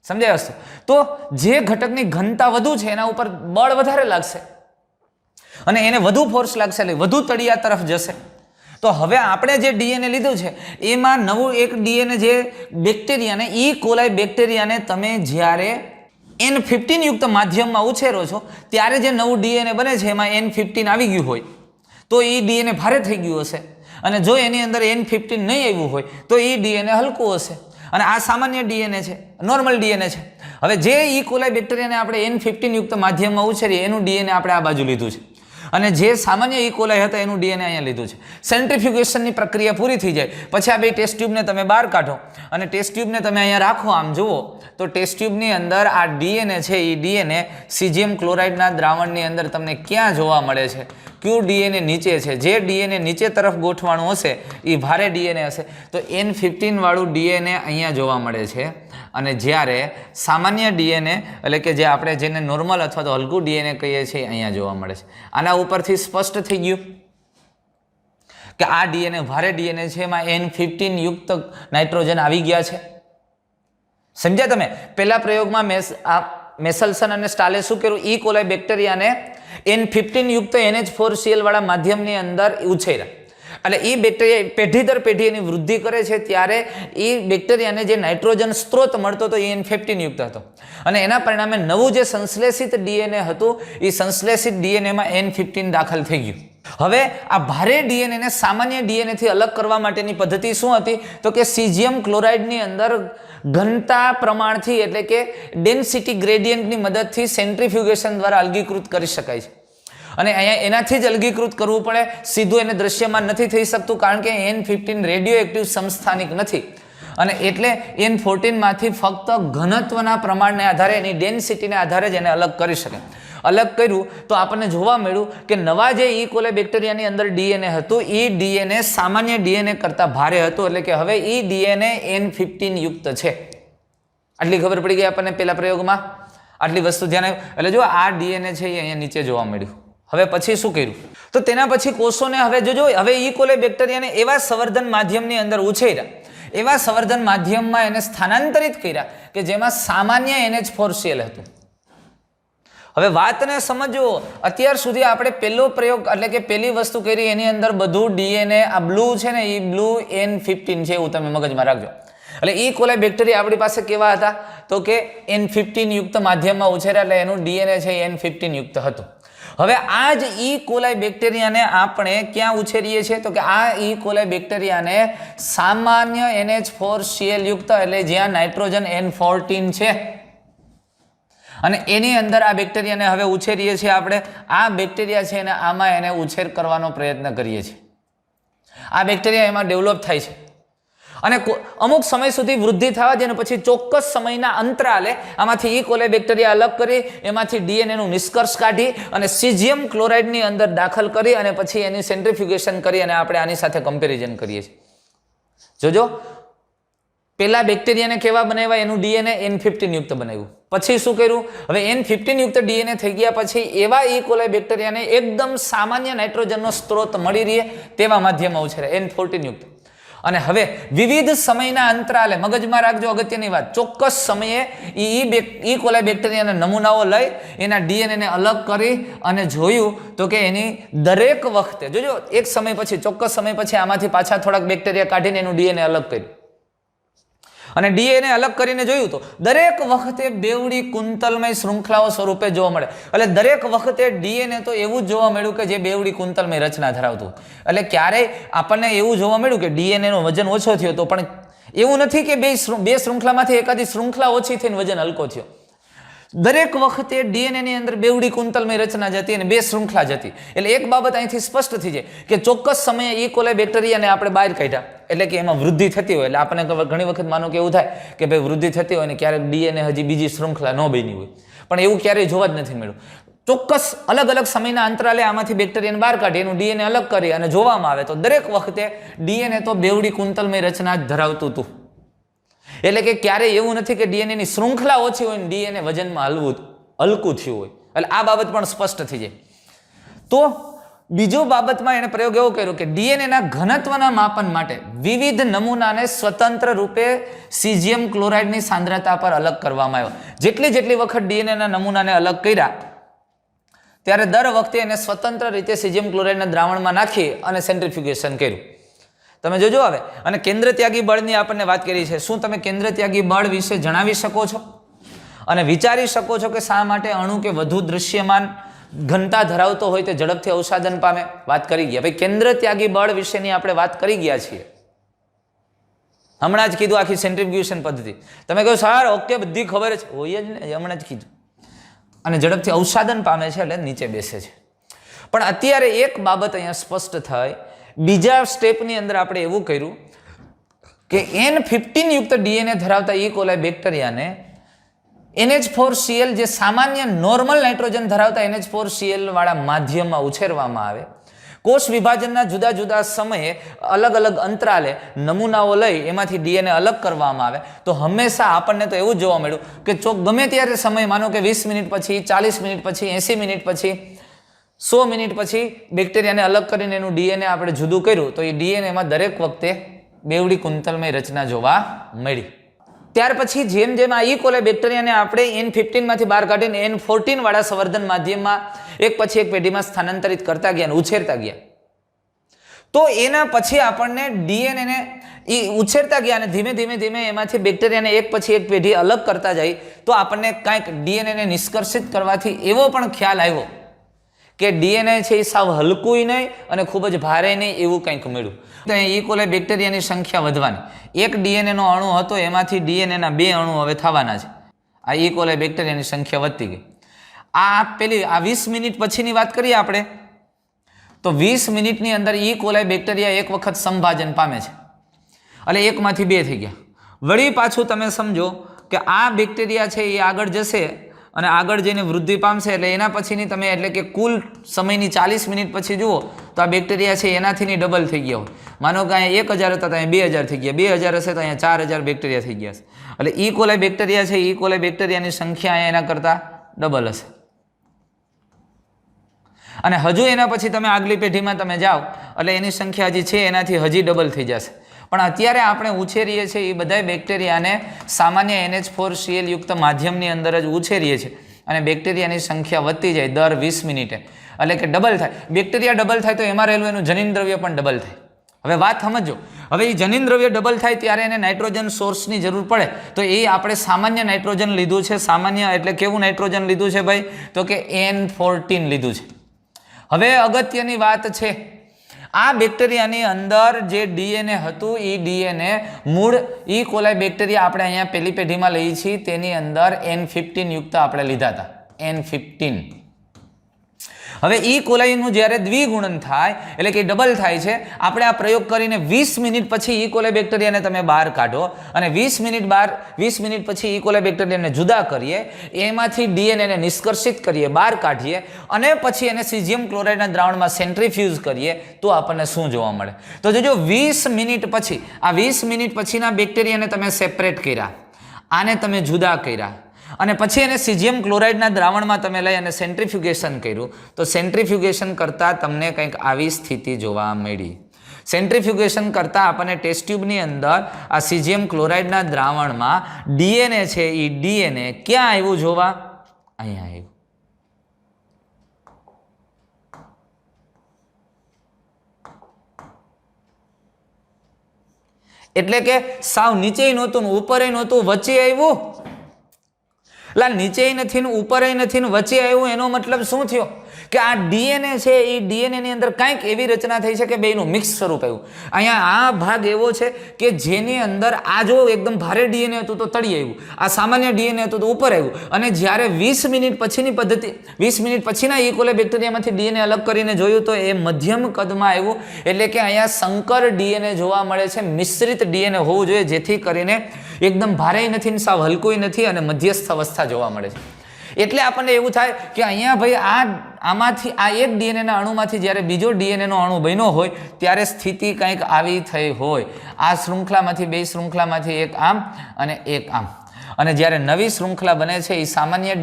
સમજાય વસ્તુ? તો જે ઘટકની ઘનતા વધુ છે એના ઉપર બળ વધારે લાગશે અને એને વધુ ફોર્સ લાગશે એટલે વધુ તળિયા તરફ જશે. તો હવે આપણે જે ડીએનએ લીધું છે એમાં નવું એક ડીએનએ જે બેક્ટેરિયાને, ઈ કોલાઈ બેક્ટેરિયાને તમે જ્યારે N15 યુક્ત માધ્યમમાં ઉછેરો છો ત્યારે જે નવું ડીએનએ બને છે એમાં N15 આવી ગયું હોય તો એ ડીએનએ ભારે થઈ ગયું હશે, અને જો એની અંદર N15 નહીં આવ્યું હોય તો એ ડીએનએ હલકું હશે. અને આ સામાન્ય ડીએનએ છે, નોર્મલ ડીએનએ છે. હવે જે ઈ કોલાઈ બેક્ટેરિયાને આપણે N15 યુક્ત માધ્યમમાં ઉછેરીએ એનું ડીએનએ આપણે આ બાજુ લીધું છે અને જે સામાન્ય ઈ કોલાઈ હતા એનું ડીએનએ અહીંયા લીધું છે. સેન્ટ્રીફ્યુગેશનની પ્રક્રિયા પૂરી થઈ જાય પછી આ બે ટેસ્ટ ટ્યુબને તમે બહાર કાઢો અને ટેસ્ટ ટ્યુબને તમે અહીંયા રાખો. આમ જુઓ તો ટેસ્ટ ટ્યુબની અંદર આ ડીએનએ છે એ ડીએનએ સીઝિયમ ક્લોરાઇડના દ્રાવણની અંદર તમને ક્યાં જોવા મળે છે? ક્યુ ડીએનએ નીચે છે. જે ડીએનએ નીચે તરફ ગોઠવાણું હશે એ ભારે ડીએનએ હશે, તો N15 વાળું ડીએનએ અહીંયા જોવા મળે છે. અને જ્યારે સામાન્ય ડીએનએ એટલે કે જે આપણે જેને નોર્મલ અથવા તો હલકું ડીએનએ કહીએ છીએ અહીંયા જોવા મળે છે. આના ઉપરથી સ્પષ્ટ થઈ ગયું કે આ ડીએનએ ભારે ડીએનએ છે, એમાં N15 યુક્ત નાઇટ્રોજન આવી ગયા છે. સમજ્યા તમે? પહેલા પ્રયોગમાં મેસલસન અને સ્ટાલે શું કર્યું? ઈ કોલાઈ બેક્ટેરિયાને N15 યુક્ત NH4Cl વાળા માધ્યમની અંદર ઉછેર્યા. એટલે એ બેક્ટેરિયા પેઢી દર પેઢી એની વૃદ્ધિ કરે છે ત્યારે એ બેક્ટેરિયાને જે નાઇટ્રોજન સ્ત્રોત મળતો હતો એ N15 યુક્ત હતો અને એના પરિણામે નવું જે સંશ્લેષિત ડીએનએ હતું એ સંશ્લેષિત ડીએનએમાં N15 દાખલ થઈ ગયું. હવે આ ભારે ડીએનએને સામાન્ય ડીએનએથી અલગ કરવા માટેની પદ્ધતિ શું હતી? તો કે સીઝિયમ ક્લોરાઇડની અંદર ઘનતા પ્રમાણથી એટલે કે ડેન્સિટી ગ્રેડિયન્ટની મદદથી સેન્ટ્રીફ્યુગેશન દ્વારા અલગીકૃત કરી શકાય છે. અને અહીંયા એનાથી જ અલગીકૃત કરવું પડે, સીધું એને દ્રશ્યમાન નથી થઈ શકતું કારણ કે N15 રેડિયો એક્ટિવ સમસ્થાનિક નથી અને એટલે N14 માંથી ફક્ત ઘનત્વના પ્રમાણને આધારે, એની ડેન્સિટીને આધારે જ એને અલગ કરી શકે. અલગ કર્યું તો આપણને જોવા મળ્યું કે નવા જે ઈ કોલાઈ બેક્ટેરિયાની અંદર ડીએનએ હતું એ ડીએનએ સામાન્ય ડીએનએ કરતાં ભારે હતું, એટલે કે હવે એ ડીએનએ N15 યુક્ત છે. આટલી ખબર પડી ગઈ આપણને પહેલા પ્રયોગમાં, આટલી વસ્તુ ધ્યાન આવ્યું. એટલે જો આ ડીએનએ છે એ અહીંયા નીચે જોવા મળ્યું. હવે પછી શું કર્યું? તો તેના પછી કોષોને હવે જોજો, હવે ઈ કોલાઈ બેક્ટેરિયાને એવા સંવર્ધન માધ્યમની અંદર ઉછેર્યા, એવા સંવર્ધન માધ્યમમાં એને સ્થાનાંતરિત કર્યા કે જેમાં સામાન્ય NH4Cl હતું. હવે વાતને સમજો, અત્યાર સુધી આપણે પહેલો પ્રયોગ એટલે કે પહેલી વસ્તુ કરી એની અંદર બધું ડીએનએ આ બ્લુ છે ને એ બ્લુ N15 છે એવું તમે મગજમાં રાખજો. એટલે ઈ કોલાઈ બેક્ટેરિયા આપણી પાસે કેવા હતા તો કે N15 યુક્ત માધ્યમમાં ઉછેર્યા, એટલે એનું ડીએનએ છે N15 યુક્ત હતું. હવે આ જ ઈ કોલાઈ બેક્ટેરિયાને આપણે ક્યાં ઉછેરીએ છીએ તો કે આ ઈ કોલાઈ બેક્ટેરિયાને સામાન્ય NH4Cl યુક્ત એટલે જ્યાં નાઇટ્રોજન N14 છે અને એની અંદર આ બેક્ટેરિયાને હવે ઉછેરીએ છીએ આપણે. આ બેક્ટેરિયા છે અને આમાં એને ઉછેર કરવાનો પ્રયત્ન કરીએ છીએ. આ બેક્ટેરિયા એમાં ડેવલપ થાય છે અને અમુક સમય સુધી વૃદ્ધિ થવા દે અને પછી ચોક્કસ સમયના અંતરાલે આમાંથી ઈ કોલાઈ બેક્ટેરિયા અલગ કરી એમાંથી ડીએનએનું નિષ્કર્ષ કાઢી અને સીઝિયમ ક્લોરાઇડની અંદર દાખલ કરી અને પછી એની સેન્ટ્રીફ્યુગેશન કરી અને આપણે આની સાથે કમ્પેરિઝન કરીએ છીએ. જોજો, પેલા બેક્ટેરિયાને કેવા બનાવ્યા? એનું ડીએનએ N15 યુક્ત બનાવ્યું. પછી શું કર્યું? હવે N15 યુક્ત ડીએનએ થઈ ગયા પછી એવા ઈ કોલાઈ બેક્ટેરિયાને એકદમ સામાન્ય નાઇટ્રોજનનો સ્ત્રોત મળી રહે તેવા માધ્યમમાં ઉછેરે N14 યુક્ત. અને હવે વિવિધ સમયના અંતરાલે, મગજમાં રાખજો અગત્યની વાત, ચોક્કસ સમયે ઈ કોલાઈ બેક્ટેરિયાના નમૂનાઓ લઈ એના ડીએનએને અલગ કરી અને જોયું તો કે એની દરેક વખતે જોજો એક સમય પછી, ચોક્કસ સમય પછી આમાંથી પાછા થોડાક બેક્ટેરિયા કાઢીને એનું ડીએનએ અલગ કર્યું અને ડીએનએ અલગ કરીને જોયું તો દરેક વખતે બેવડી કુંતલમય શૃંખલાઓ સ્વરૂપે જોવા મળે. એટલે દરેક વખતે ડીએનએ તો એવું જ જોવા મળ્યું કે જે બેવડી કુંતલમય રચના ધરાવતું. એટલે ક્યારેય આપણને એવું જોવા મળ્યું કે ડીએનએનો વજન ઓછો થયો તો, પણ એવું નથી કે બે શૃંખલામાંથી એકાદી શૃંખલા ઓછી થઈને વજન હલકો થયો. દરેક વખતે ડીએનએની અંદર બેવડી કુંતલમય રચના જતી અને બે શૃંખલા જતી. એટલે એક બાબત અહીંથી સ્પષ્ટ થઈ જાય કે ચોક્કસ સમયે ઈ કોલાઈ બેક્ટેરિયાને આપણે બહાર કાઢ્યા એટલે કે એમાં વૃદ્ધિ થતી હોય. એટલે આપણને ઘણી વખત માનો કે એવું થાય કે ભાઈ વૃદ્ધિ થતી હોય ને ક્યારેક ડીએનએ હજી બીજી શૃંખલા ન બની હોય, પણ એવું ક્યારેય જોવા જ નથી મળ્યું. ચોક્કસ અલગ અલગ સમયના અંતરાલે આમાંથી બેક્ટેરિયાને બહાર કાઢી એનું ડીએનએ અલગ કરી અને જોવામાં આવે તો દરેક વખતે ડીએનએ તો બેવડી કુંતલમય રચના જ ધરાવતું હતું. એટલે કે ક્યારેય એવું નથી કે ડીએનએની શૃંખલા ઓછી હોય ને ડીએનએ વજનમાં હલકું થયું હોય. એટલે આ બાબત પણ સ્પષ્ટ થઈ જાય. તો બીજો બાબતમાં એણે પ્રયોગ એવો કર્યો કે ડીએનએના ઘનત્વના માપન માટે વિવિધ નમૂનાને સ્વતંત્ર રૂપે સીઝિયમ ક્લોરાઇડની સાંદ્રતા પર અલગ કરવામાં આવ્યો. જેટલી વખત ડીએનએના નમૂનાને અલગ કર્યા ત્યારે દર વખતે એને સ્વતંત્ર રીતે સીઝિયમ ક્લોરાઇડના દ્રાવણમાં નાખી અને સેન્ટ્રીફ્યુગેશન કર્યું. તમે જોજો હવે. અને કેન્દ્ર ત્યાગી બળની આપણને વાત કરી છે. શું તમે કેન્દ્ર ત્યાગી બળ વિશે જણાવી શકો છો અને વિચારી શકો છો કે શા માટે અણુ કે વધુ દૃશ્યમાન ઘનતા ધરાવતો હોય તે ઝડપથી અવસાદન પામે? વાત કરી ગયા. ભાઈ કેન્દ્ર ત્યાગી બળ વિશેની આપણે વાત કરી ગયા છીએ. હમણાં જ કીધું આખી સેન્ટ્રીફ્યુગેશન પદ્ધતિ. તમે કહો સર ઓકે બધી ખબર છે, હોય જ ને, હમણાં જ કીધું. અને ઝડપથી અવસાદન પામે છે એટલે નીચે બેસે છે. પણ અત્યારે એક બાબત અહીંયા સ્પષ્ટ થઈ. બીજા સ્ટેપની અંદર આપણે એવું કર્યું કે N15 યુક્ત ડીએનએ ધરાવતા ઈ કોલાઈ બેક્ટેરિયાને NH4Cl જે સામાન્ય નોર્મલ નાઇટ્રોજન ધરાવતા NH4Cl વાળા માધ્યમમાં ઉછેરવામાં આવે. કોષ વિભાજનના જુદા જુદા સમયે અલગ અલગ અંતરાલે નમૂનાઓ લઈ એમાંથી ડીએનએ અલગ કરવામાં આવે તો હંમેશા આપણને તો એવું જ જોવા મળ્યું કે ગમે ત્યારે સમય, માનો કે 20 મિનિટ પછી, 40 મિનિટ પછી, 80 મિનિટ પછી, 100 મિનિટ પછી બેક્ટેરિયાને અલગ કરીને એનું ડીએનએ આપણે જુદું કર્યું તો એ ડીએનએમાં દરેક વખતે બેવડી કુંતલમય રચના જોવા મળી. ત્યાર પછી જેમ જેમ આ ઈ કોલાઈ બેક્ટેરિયાને આપણે N15 માંથી બહાર કાઢીને N14 વાળા સંવર્ધન માધ્યમમાં એક પછી એક પેઢીમાં સ્થાનાંતરિત કરતા ગયા અને ઉછેરતા ગયા તો એના પછી આપણને ડીએનએને ઉછેરતા ગયા અને ધીમે ધીમે એમાંથી બેક્ટેરિયાને એક પછી એક પેઢી અલગ કરતા જાય તો આપણને કાંઈક ડીએનએને નિષ્કર્ષિત કરવાથી એવો પણ ખ્યાલ આવ્યો કે ડીએનએ છે એ સાવ હલકું નહીં અને ખૂબ જ ભારે નહીં એવું કંઈક મળ્યું. તો ઈ કોલાઈ બેક્ટેરિયાની સંખ્યા વધવાની. એક ડીએનએનો અણુ હતો એમાંથી ડીએનએના 2 અણુ હવે થવાના છે. આ ઈ કોલાઈ બેક્ટેરિયાની સંખ્યા વધતી ગઈ. આ 20 મિનિટ પછીની વાત કરીએ આપણે તો 20 મિનિટની અંદર ઈ કોલાઈ બેક્ટેરિયા એક વખત સંભાજન પામે છે એટલે એકમાંથી 2 થઈ ગયા. વળી પાછું તમે સમજો કે આ બેક્ટેરિયા છે એ આગળ જશે અને આગળ જઈને વૃદ્ધિ પામશે એટલે એના પછીની તમે એટલે કે કુલ સમયની 40 મિનિટ પછી જુઓ તો આ બેક્ટેરિયા છે એનાથીની ડબલ થઈ ગયા હોય. માનો કે અહીંયા 1000 હતા તો અહીંયા 2000 થઈ ગયા, 2000 હશે તો અહીંયા 4000 બેક્ટેરિયા થઈ ગયા છે. એટલે ઈ કોલાઈ બેક્ટેરિયા છે, ઈ કોલાઈ બેક્ટેરિયાની સંખ્યા અહીંયા એના કરતાં ડબલ હશે. અને હજુ એના પછી તમે આગલી પેઢીમાં તમે જાઓ એટલે એની સંખ્યા હજી છે એનાથી હજી ડબલ થઈ જશે. પણ અત્યારે આપણે ઉછેરીએ છીએ એ બધા બેક્ટેરિયાને સામાન્ય NH4Cl યુક્ત માધ્યમની અંદર જ ઉછેરીએ છીએ અને બેક્ટેરિયાની સંખ્યા વધતી જાય દર 20 મિનિટે એટલે કે ડબલ થાય. બેક્ટેરિયા ડબલ થાય તો એમાં રહેલું એનું જનીન દ્રવ્ય પણ ડબલ થાય. હવે વાત સમજો, હવે એ જનીન દ્રવ્ય ડબલ થાય ત્યારે એને નાઇટ્રોજન સોર્સની જરૂર પડે, તો એ આપણે સામાન્ય નાઇટ્રોજન લીધું છે. સામાન્ય એટલે કેવું નાઇટ્રોજન લીધું છે ભાઈ? તો કે N14 લીધું છે. હવે અગત્યની વાત છે, આ બેક્ટેરિયાની અંદર જે ડીએનએ હતું એ ડીએનએ મૂળ ઈ કોલાઈ બેક્ટેરિયા આપણે અહીંયા પહેલી પેઢીમાં લઈએ છીએ તેની અંદર N15 યુક્ત આપણે લીધા હતા, N15. હવે ઈ કોલાઈનું જ્યારે દ્વિગુણન થાય એટલે કે ડબલ થાય છે, આપણે આ પ્રયોગ કરીને 20 મિનિટ પછી ઈ કોલાઈ બેક્ટેરિયાને તમે બહાર કાઢો અને 20 મિનિટ પછી ઈ કોલાઈ બેક્ટેરિયાને જુદા કરીએ, એમાંથી ડીએનએને નિષ્કર્ષિત કરીએ, બહાર કાઢીએ અને પછી એને સીઝિયમ ક્લોરાઇડના દ્રાવણમાં સેન્ટ્રીફ્યુઝ કરીએ તો આપણને શું જોવા મળે? તો જોજો 20 મિનિટ પછી, આ 20 મિનિટ પછીના બેક્ટેરિયાને તમે સેપરેટ કર્યા, આને તમે જુદા કર્યા અને પછી એને સીઝિયમ ક્લોરાઇડના દ્રાવણમાં તમે લઈ અને સેન્ટ્રીફ્યુગેશન કર્યું, તો સેન્ટ્રીફ્યુગેશન કરતાં તમને કંઈક આવી સ્થિતિ જોવા મળી. સેન્ટ્રીફ્યુગેશન કરતાં આપણને ટેસ્ટ ટ્યુબની અંદર આ સીઝિયમ ક્લોરાઇડના દ્રાવણમાં ડીએનએ છે, એ ડીએનએ ક્યાં આવ્યું જોવા? અહીંયા આવ્યું. એટલે કે સાવ નીચે નહોતું, ઉપરે નહોતું, વચ્ચે આવ્યું. નીચે નથી ને ઉપર નથી ને વચ્ચે આવ્યું, એનો મતલબ શું થયો? કે આ ડીએનએ છે એ ડીએનએ ની અંદર કંઈક એવી રચના થઈ છે કે બેનું મિક્સ સ્વરૂપ આવ્યું. અહીંયા આ ભાગ એવો છે કે જેની અંદર આ જો એકદમ ભારે ડીએનએ હતું તો તળી આવ્યું, આ સામાન્ય ડીએનએ હતું તો ઉપર આવ્યું. અને જ્યારે 20 મિનિટ પછીની પદ્ધતિ, 20 મિનિટ પછીના ઈ કોલાઈ બેક્ટેરિયામાંથી ડીએનએ અલગ કરીને જોયું તો એ મધ્યમ કદમાં આવ્યું. એટલે કે અહીંયા સંકર ડીએનએ જોવા મળે છે, મિશ્રિત ડીએનએ હોવું જોઈએ જેથી કરીને એકદમ ભારે નથી ને સાવ હલકું નથી અને મધ્યસ્થ અવસ્થા જોવા મળે છે. એટલે આપણને એવું થાય કે અહીંયા ભાઈ આમાંથી આ એક ડીએનએના અણુમાંથી જ્યારે બીજો ડીએનએનો અણુ બન્યો હોય ત્યારે સ્થિતિ કંઈક આવી થઈ હોય. આ શૃંખલામાંથી બે શૃંખલામાંથી એક આમ અને એક આમ, અને જ્યારે નવી શૃંખલા બને છે એ સામાન્ય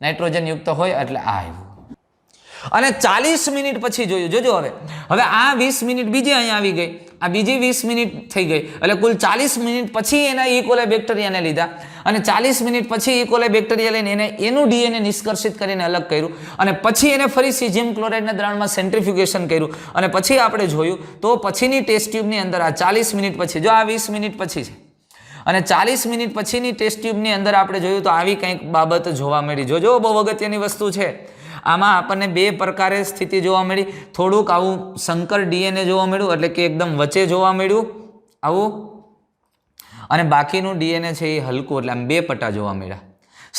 નાઇટ્રોજન યુક્ત હોય એટલે આ આવ્યું. અને 40 મિનિટ પછી જોયું, જોજો હવે આ 20 મિનિટ બીજી અહીંયા આવી ગઈ, આ બીજી 20 મિનિટ થઈ ગઈ, એટલે કુલ 40 મિનિટ પછી એના ઈ કોલાઈ બેક્ટેરિયાને લીધા અને 40 મિનિટ પછી ઈ કોલાઈ બેક્ટેરિયા લઈને એને એનું ડીએનએ નિષ્કર્ષિત કરીને અલગ કર્યું અને પછી એને ફરી સીઝિયમ ક્લોરાઇડના દ્રાવણમાં સેન્ટ્રીફ્યુગેશન કર્યું અને પછી આપણે જોયું તો પછીની ટેસ્ટ ટ્યુબની અંદર આ 40 મિનિટ પછી, જો આ 20 મિનિટ પછી છે અને 40 મિનિટ પછીની ટેસ્ટ ટ્યુબની અંદર આપણે જોયું તો આવી કંઈક બાબત જોવા મળી. જોજો બહુ અગત્યની વસ્તુ છે. આમાં આપણને બે પ્રકારે સ્થિતિ જોવા મળી. થોડુંક આવું સંકર ડીએનએ જોવા મળ્યું એટલે કે એકદમ વચ્ચે જોવા મળ્યું આવું, અને બાકીનું ડીએનએ છે એ હલકું એટલે આમ બે પટ્ટા જોવા મળ્યા.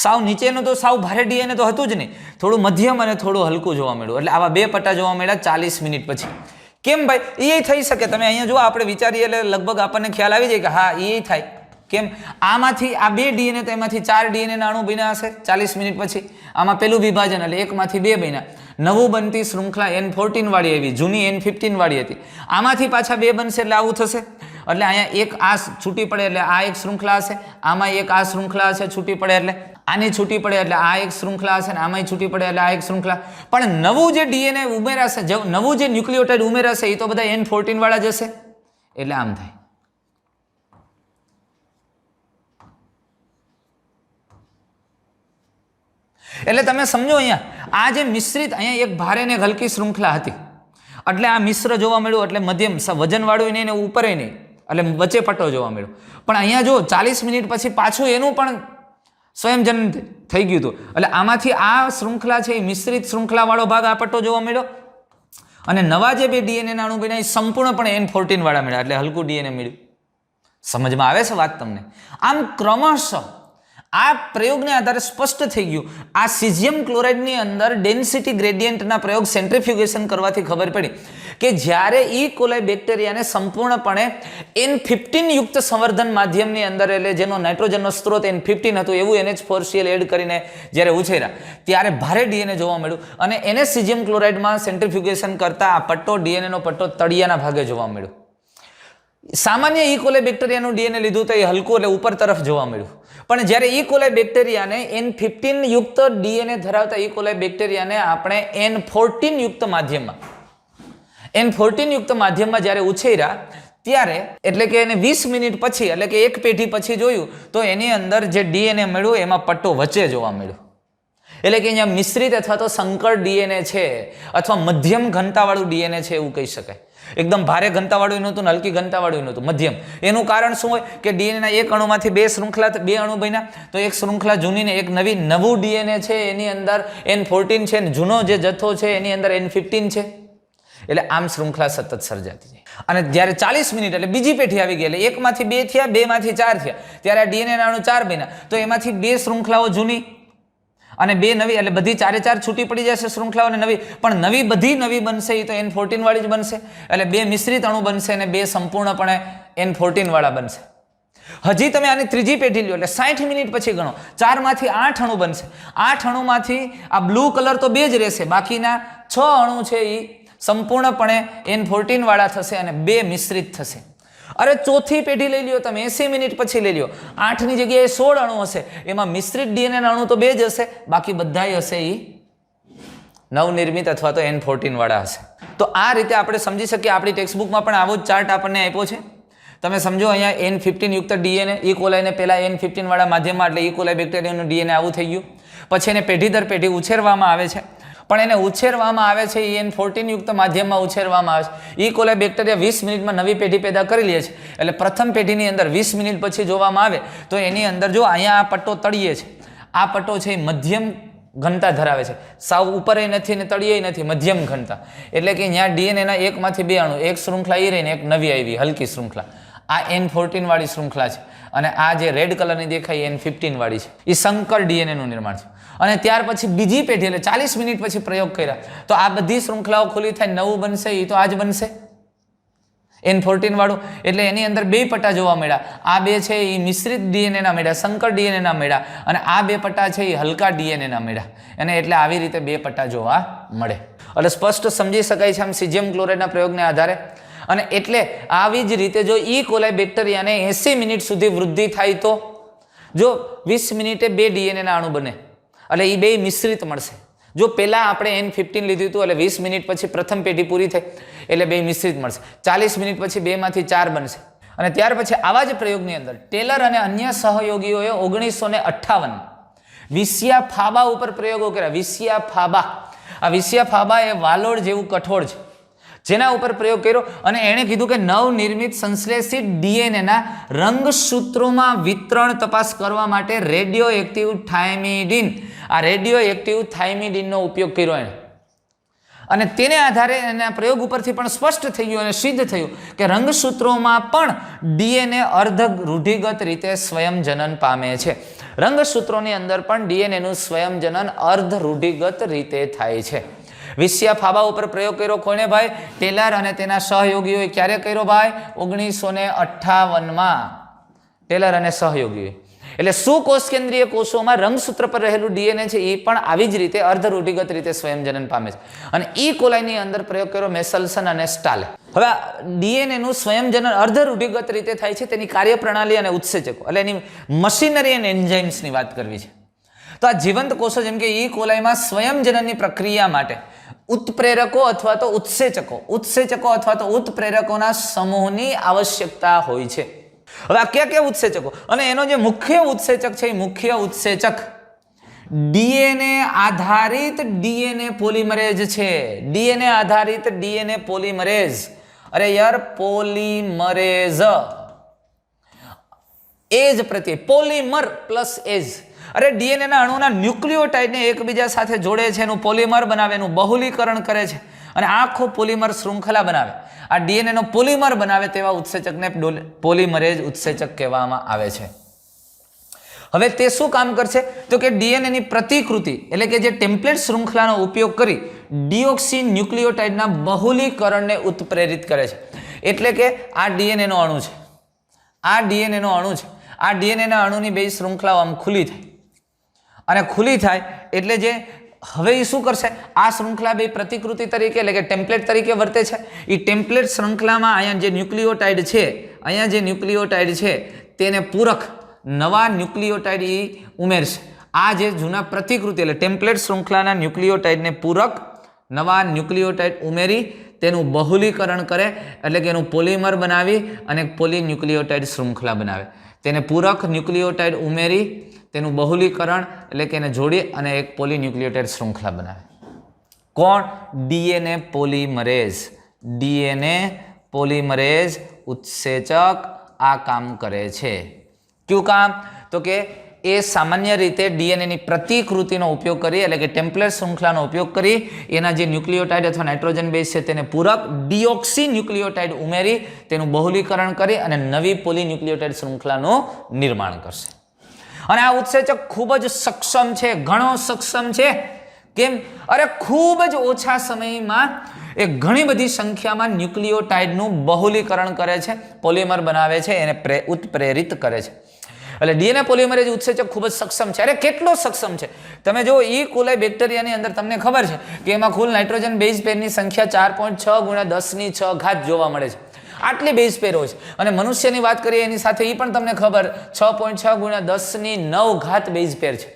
સાવ નીચેનું તો સાવ ભારે ડીએનએ તો હતું જ નહીં, થોડું મધ્યમ અને થોડું હલકું જોવા મળ્યું, એટલે આવા બે પટ્ટા જોવા મળ્યા 40 મિનિટ પછી. કેમ ભાઈ? એ થઈ શકે. તમે અહીંયા જો આપણે વિચારીએ એટલે લગભગ આપણને ખ્યાલ આવી જાય કે હા એ થાય. કેમ? આમાંથી આ બે ડીએનએ તો એમાંથી 4 ડીએનએના અણુ બન્યા હશે 40 મિનિટ પછી. આમાં પેલું વિભાજન એટલે એકમાંથી બે બન્યા, નવું બનતી શૃંખલા N14 વાળી આવી, જૂની N15 વાળી હતી. આમાંથી પાછા બે બનશે એટલે આવું થશે. એટલે અહીંયા એક આ છૂટી પડે એટલે આ એક શૃંખલા હશે, આમાં એક આ શૃંખલા હશે છૂટી પડે એટલે આની છૂટી પડે એટલે આ એક શૃંખલા હશે, આમાં છૂટી પડે એટલે આ એક શૃંખલા. પણ નવું જે ડીએનએ ઉમેરાશે, નવું જે ન્યુક્લિયોટાઇડ ઉમેરાશે એ તો બધા N14 વાળા જ હશે, એટલે આમ થાય. એટલે તમે સમજો અહીંયા આ જે મિશ્રિત, અહીંયા એક ભારે ને હલકી શૃંખલા હતી એટલે આ મિશ્ર જોવા મળ્યું, એટલે મધ્યમ વજનવાળું નહીં ને ઉપરે નહીં, એટલે વચ્ચે પટ્ટો જોવા મળ્યો. પણ અહીંયા જો 40 મિનિટ પછી પાછું એનું પણ સ્વયંજન થઈ ગયું હતું, એટલે આમાંથી આ શૃંખલા છે એ મિશ્રિત શૃંખલાવાળો ભાગ આ પટ્ટો જોવા મળ્યો અને નવા જે બે ડીએનએના અણુ બન્યા એ સંપૂર્ણપણે N14 વાળા મળ્યા, એટલે હલકું ડીએનએ મળ્યું. સમજમાં આવે છે વાત તમને? આમ ક્રમશઃ આ પ્રયોગને આધારે સ્પષ્ટ થઈ ગયું. આ સીઝિયમ ક્લોરાઇડની અંદર ડેન્સિટી ગ્રેડિયન્ટના પ્રયોગ સેન્ટ્રીફ્યુગેશન કરવાથી ખબર પડી કે જ્યારે ઈ કોલાઈ બેક્ટેરિયાને સંપૂર્ણપણે N15 યુક્ત સંવર્ધન માધ્યમની અંદર, એટલે જેનો નાઇટ્રોજનનો સ્ત્રોત N15 હતું એવું NH4Cl એડ કરીને જ્યારે ઉછેર્યા ત્યારે ભારે ડીએનએ જોવા મળ્યું અને એને સીઝિયમ ક્લોરાઇડમાં સેન્ટ્રીફ્યુગેશન કરતા આ પટ્ટો ડીએનએનો પટ્ટો તળિયાના ભાગે જોવા મળ્યો. સામાન્ય ઈ કોલાઈ બેક્ટેરિયાનું ડીએનએ લીધું તો એ હલકું એટલે ઉપર તરફ જોવા મળ્યું. પણ જ્યારે ઈ કોલાઈ બેક્ટેરિયાને N15 યુક્ત ડીએનએ ધરાવતા ઈ કોલાઈ બેક્ટેરિયાને આપણે N14 યુક્ત માધ્યમમાં જ્યારે ઉછેર્યા ત્યારે, એટલે કે એને 20 મિનિટ પછી, એટલે કે એક પેઢી પછી જોયું તો એની અંદર જે ડીએનએ મળ્યું એમાં પટ્ટો વચ્ચે જોવા મળ્યો. એટલે કે અહીંયા મિશ્રિત અથવા તો સંકર ડીએનએ છે અથવા મધ્યમ ઘનતાવાળું ડીએનએ છે એવું કહી શકાય. એકદમ ભારે ઘનતાવાળું નહોતું ને હલકી ઘનતાવાળું નહોતું, મધ્યમ. એનું કારણ શું હોય કે ડીએનએના એક અણુમાંથી બે અણુ બન્યા, તો એક શૃંખલા જૂની ને એક નવું ડીએનએ છે એની અંદર N14 છે, જૂનો જે જથ્થો છે એની અંદર N15 છે. એટલે આમ શૃંખલા સતત સર્જાતી જાય. અને જ્યારે 40 મિનિટ એટલે બીજી પેઢી આવી ગઈ, એટલે એકમાંથી બે થયા, બેમાંથી ચાર થયા, ત્યારે આ ડીએનએના અણુ 4 બન્યા, તો એમાંથી બે શૃંખલાઓ જૂની અને બે નવી, એટલે બધી ચારે ચાર છૂટી પડી જશે શૃંખલાઓને નવી, પણ બધી નવી બનશે એ તો N14 વાળી જ બનશે. એટલે બે મિશ્રિત અણુ બનશે અને બે સંપૂર્ણપણે N14 વાળા બનશે. હજી તમે આની ત્રીજી પેઢી લ્યો એટલે 60 મિનિટ પછી ગણો, 4 માંથી 8 અણુ બનશે. 8 અણુમાંથી આ બ્લુ કલર તો બે જ રહેશે, બાકીના 6 અણુ છે એ સંપૂર્ણપણે N14 વાળા થશે અને બે મિશ્રિત થશે. અરે ચોથી પેઢી લઈ લ્યો તમે, 80 મિનિટ પછી લઈ લ્યો, 8 ની જગ્યાએ 16 અણુ હશે, એમાં મિશ્રિત ડીએનએ અણુ તો બે જ હશે, બાકી બધા હશે એ નવનિર્મિત અથવા તો N14 વાળા હશે. તો આ રીતે આપણે સમજી શકીએ. આપણી ટેક્સ્ટબુકમાં પણ આવો જ ચાર્ટ આપણને આપ્યો છે. તમે સમજો અહીંયા N15 યુક્ત ડીએનએ, ઇકોલાઈને પહેલા N15 વાળા માધ્યમમાં એટલે ઇકોલાઈ બેક્ટેરિયાનું ડીએનએ આવું થઈ ગયું, પછી એને પેઢી દર પેઢી ઉછેરવામાં આવે છે, પણ એને ઉછેરવામાં આવે છે એ N14 યુક્ત માધ્યમમાં ઉછેરવામાં આવે છે. ઇકોલાઈ બેક્ટેરિયા 20 મિનિટમાં નવી પેઢી પેદા કરી લે છે, એટલે પ્રથમ પેઢીની અંદર 20 મિનિટ પછી જોવામાં આવે તો એની અંદર જો અહીંયા આ પટ્ટો તળિયે છે, આ પટ્ટો છે એ મધ્યમ ઘનતા ધરાવે છે, સાવ ઉપર નથી ને તળિયે નથી, મધ્યમ ઘનતા. એટલે કે અહીંયા ડીએનએના એકમાંથી બે અણુ, એક શૃંખલા એ રહીને એક નવી આવી હલકી શૃંખલા, આ N14 વાળી શૃંખલા છે, અને આ જે રેડ કલરની દેખાય N15 વાળી છે, એ સંકર ડીએનએનું નિર્માણ છે. અને ત્યાર પછી બીજી પેઢી એટલે 40 મિનિટ પછી પ્રયોગ કર્યા તો આ બધી શૃંખલાઓ ખુલ્લી થાય, નવું બનશે, એ તો આ જ બનશે N14 વાળું. એટલે એની અંદર બે પટ્ટા જોવા મળ્યા, આ બે છે એ મિશ્રિત ડીએનએના મળ્યા, સંકર ડીએનએના મળ્યા, અને આ બે પટ્ટા છે એ હલકા ડીએનએના મળ્યા, અને એટલે આવી રીતે બે પટ્ટા જોવા મળે. એટલે સ્પષ્ટ સમજી શકાય છે આમ સીઝિયમ ક્લોરાઇડના પ્રયોગને આધારે. અને એટલે આવી જ રીતે જો ઇકોલાઈ બેક્ટેરિયાને 80 મિનિટ સુધી વૃદ્ધિ થાય તો જો 20 મિનિટે બે ડીએનએના અણુ બને, એટલે એ બે મિશ્રિત મળશે. જો પહેલા આપણે N15 લીધું હતું એટલે 20 મિનિટ પછી પ્રથમ પેઢી પૂરી થઈ એટલે બે મિશ્રિત મળશે, 40 મિનિટ પછી બેમાંથી 4 બનશે. અને ત્યાર પછી આવા જ પ્રયોગની અંદર ટેલર અને અન્ય સહયોગીઓએ 1958 વિસિયા ફાબા ઉપર પ્રયોગો કર્યા. વિસિયા ફાબા, આ વિસિયા ફાબા એ વાલોડ જેવું કઠોળ છે, જેના ઉપર પ્રયોગ કર્યો અને એણે કીધું કે નવનિર્મિત સંશ્લેષિત ડીએનએના રંગસૂત્રોમાં વિતરણ તપાસ કરવા માટે રેડિયો એક્ટિવ થાઇમિડિન, આ રેડિયો એક્ટિવ થાઇમિડિનનો ઉપયોગ કર્યો એણે. અને તેને આધારે એના પ્રયોગ ઉપરથી પણ સ્પષ્ટ થઈ ગયું અને સિદ્ધ થયું કે રંગસૂત્રોમાં પણ ડીએનએ અર્ધ રૂઢિગત રીતે સ્વયંજનન પામે છે. રંગસૂત્રોની અંદર પણ ડીએનએનું સ્વયંજનન અર્ધ રૂઢિગત રીતે થાય છે. વિસિયા ફાબા ઉપર પ્રયોગ કર્યો કોને ભાઈ? ટેલર અને તેના સહયોગીઓએ. ક્યારે કર્યો ભાઈ? 1958માં ટેલર અને સહયોગીઓએ. એટલે સુકોષ કેન્દ્રીય કોષોમાં રંગસૂત્ર પર રહેલું ડીએનએ છે એ પણ આવી જ રીતે અર્ધ રૂઢિગત રીતે સ્વયંજનન પામે છે. અને ઈ કોલાઈની અંદર પ્રયોગ કર્યો મેસલસન અને સ્ટાલે. હવે ડીએનએનું સ્વયંજનન અર્ધ રૂઢિગત રીતે થાય છે, તેની કાર્યપ્રણાલી અને ઉત્સેચકો એટલે એની મશીનરી અને એન્ઝાઇમ્સની વાત કરવી છે. તો આ જીવંત કોષો જેમ કે ઈ કોલાઈમાં સ્વયંજનનની પ્રક્રિયા માટે ઉત્પ્રેરકો અથવા તો ઉત્સેચકો અથવા તો ઉત્પ્રેરકોના સમૂહની આવશ્યકતા હોય છે. હવે આ કયા કયા ઉત્સેચકો? અને એનો જે મુખ્ય ઉત્સેચક છે એ મુખ્ય ઉત્સેચક ડીએનએ આધારિત ડીએનએ પોલિમરેઝ છે. ડીએનએ આધારિત ડીએનએ પોલિમરેઝ. અરે યાર પોલિમરેઝ એજ પ્રત્યે પોલિમર પ્લસ એજ. અરે ડીએનએ ના અણુના ન્યુક્લિયોટાઇડને એકબીજા સાથે જોડે છે, એનું પોલિમર બનાવે, એનું બહુલીકરણ કરે છે અને આખો પોલિમર શૃંખલા બનાવે. આ ડીએનએ નો પોલિમર બનાવે તેવા ઉત્સેચકને પોલિમરેઝ ઉત્સેચક કહેવામાં આવે છે. હવે તે શું કામ કરશે? તો કે ડીએનએ ની પ્રતિકૃતિ એટલે કે જે ટેમ્પલેટ શૃંખલાનો ઉપયોગ કરી ડિઓક્સી ન્યુક્લિયોટાઇડના બહુલીકરણને ઉત્પ્રેરિત કરે છે. એટલે કે આ ડીએનએ નો અણુ છે, આ ડીએનએ નો અણુ છે, આ ડીએનએ ના અણુની બે શૃંખલાઓ આમ ખુલ્લી થાય અને ખુલ્લી થાય એટલે જે હવે એ શું કરશે? આ શૃંખલા બે પ્રતિકૃતિ તરીકે એટલે કે ટેમ્પલેટ તરીકે વર્તે છે. એ ટેમ્પલેટ શૃંખલામાં અહીંયા જે ન્યુક્લિયોટાઇડ છે, અહીંયા જે ન્યુક્લિયોટાઇડ છે તેને પૂરક નવા ન્યુક્લિયોટાઇડ એ ઉમેરશે. આ જે જૂના પ્રતિકૃતિ એટલે ટેમ્પલેટ શૃંખલાના ન્યુક્લિયોટાઇડને પૂરક નવા ન્યુક્લિયોટાઇડ ઉમેરી તેનું બહુલીકરણ કરે એટલે કે એનું પોલિમર બનાવી અને પોલીન્યુક્લિયોટાઇડ શૃંખલા બનાવે. તેને પૂરક ન્યુક્લિયોટાઇડ ઉમેરી તેનું બહુલીકરણ એટલે કે એને જોડી અને એક પોલીન્યુક્લિયોટાઇડ શૃંખલા બનાવે. કોણ? DNA polymerase. ડીએનએ પોલિમરેઝ ઉત્સેચક આ કામ કરે છે. કયું કામ? તો કે એ સામાન્ય રીતે ડીએનએની પ્રતિકૃતિનો ઉપયોગ કરી એટલે કે ટેમ્પલેટ શૃંખલાનો ઉપયોગ કરી એના જે ન્યુક્લિયોટાઇડ અથવા નાઇટ્રોજન બેઝ છે તેને પૂરક ડીઓક્સી ન્યુક્લિયોટાઇડ ઉમેરી તેનું બહુલીકરણ કરી અને નવી પોલીન્યુક્લિયોટાઇડ શૃંખલાનું નિર્માણ કરશે. અને આ ઉત્સેચક ખૂબ જ સક્ષમ છે, ઘણો સક્ષમ છે. કેમ? અરે ખૂબ જ ઓછા સમયમાં એ ઘણી બધી સંખ્યામાં ન્યુક્લિયોટાઇડનું બહુલીકરણ કરે છે, પોલિમર બનાવે છે, એને ઉત્પ્રેરિત કરે છે. એટલે ડીએનએ પોલિમરેઝ ઉત્સેચક ખૂબ જ સક્ષમ છે. અરે કેટલો સક્ષમ છે તમે જો ઈ કોલાઈ બેક્ટેરિયાની અંદર તમને ખબર છે કે એમાં કુલ નાઇટ્રોજન બેઝ પેરની સંખ્યા 4.6 × 10⁶ જોવા મળે છે. આટલી બેઝ પેર હોય છે. અને મનુષ્યની વાત કરીએ એની સાથે એ પણ તમને ખબર 6.6 × 10⁹ બેઝ પેર છે.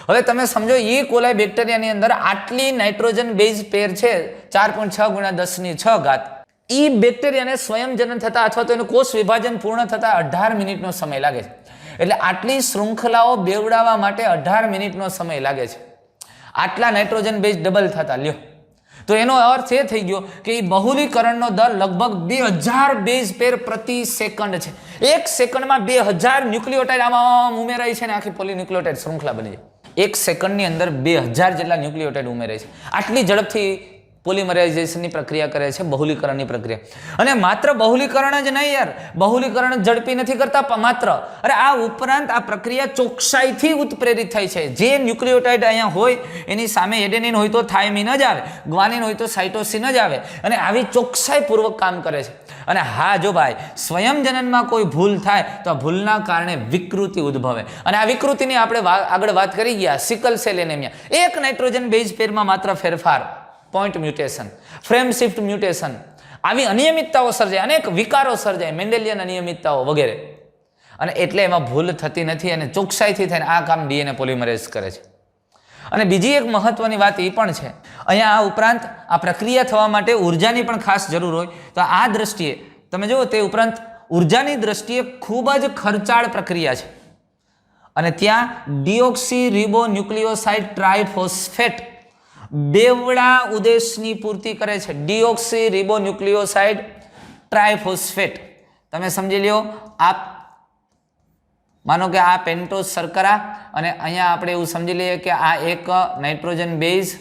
હવે તમે સમજો ઈ કોલાઈ બેક્ટેરિયાની અંદર આટલી નાઇટ્રોજન બેઝ પેર છે 4.6 × 10⁶. ઈ બેક્ટેરિયાને સ્વયંજનન થતા અથવા તો એનું કોષ વિભાજન પૂર્ણ થતા 18 મિનિટનો સમય લાગે છે. એટલે આટલી શૃંખલાઓ બેવડાવવા માટે 18 મિનિટનો સમય લાગે છે. આટલા નાઇટ્રોજન બેઝ ડબલ થતા લ્યો તો એનો અર્થ એ થઈ ગયો કે એ બહુલીકરણનો દર લગભગ 2000 બેઝ પેર પ્રતિ સેકન્ડ છે. એક સેકન્ડમાં 2000 ન્યુક્લિયોટાઇડ આમાં ઉમેરાય છે ને આખી પોલીન્યુક્લિયોટાઇડ શૃંખલા બની જાય. એક સેકન્ડની અંદર 2000 જેટલા ન્યુક્લિયોટાઇડ ઉમેરાય છે. આટલી ઝડપથી પોલિમરાઇઝેશનની પ્રક્રિયા કરે છે, બહુલીકરણની પ્રક્રિયા. અને માત્ર બહુલીકરણ જ નહીં યાર, બહુલીકરણ ઝડપી નથી કરતા માત્ર, અરે આ ઉપરાંત આ પ્રક્રિયા ચોકસાઈથી ઉત્પ્રેરિત થાય છે. જે ન્યુક્લિયોટાઇડ અહીંયા હોય એની સામે એડેનિન હોય તો થાઇમિન જ આવે, ગ્વાનિન હોય તો સાઇટોસિન જ આવે. અને આવી ચોકસાઈપૂર્વક કામ કરે છે. અને હા જો ભાઈ સ્વયંજનનમાં કોઈ ભૂલ થાય તો આ ભૂલના કારણે વિકૃતિ ઉદ્ભવે. અને આ વિકૃતિની આપણે આગળ વાત કરી ગયા, સિકલ સેલ એનેમિયા. એક નાઇટ્રોજન બેઝ પેરમાં માત્ર ફેરફાર, point mutation, frame shift mutation, આવી અનિયમિતતાઓ સર્જાય, અનેક વિકારો સર્જાય, મેન્ડેલિયન અનિયમિતતાઓ વગેરે. અને એટલે એમાં ભૂલ થતી નથી અને ચોકસાઈથી થઈને આ કામ ડીએનએ પોલિમરેઝ કરે છે. અને બીજી એક મહત્વની વાત એ પણ છે, અહીંયા આ ઉપરાંત આ પ્રક્રિયા થવા માટે ઉર્જાની પણ ખાસ જરૂર હોય. તો આ દ્રષ્ટિએ તમે જુઓ તે ઉપરાંત ઉર્જાની દ્રષ્ટિએ ખૂબ જ ખર્ચાળ પ્રક્રિયા છે. અને ત્યાં ડીઓક્સી રિબો ન્યુક્લિયોસાઇડ ટ્રાઇફોસ્ફેટ બેવડા ઉદ્દેશની પૂર્તિ કરે છે. ડીઓક્સી રિબો ન્યુક્લિયોસાઇડ ટ્રાઇફોસ્ફેટ તમે સમજી લ્યો. માનો કે આ પેન્ટોઝ શર્કરા અને અહીંયા આપણે એવું સમજી લઈએ કે આ એક નાઇટ્રોજન બેઝ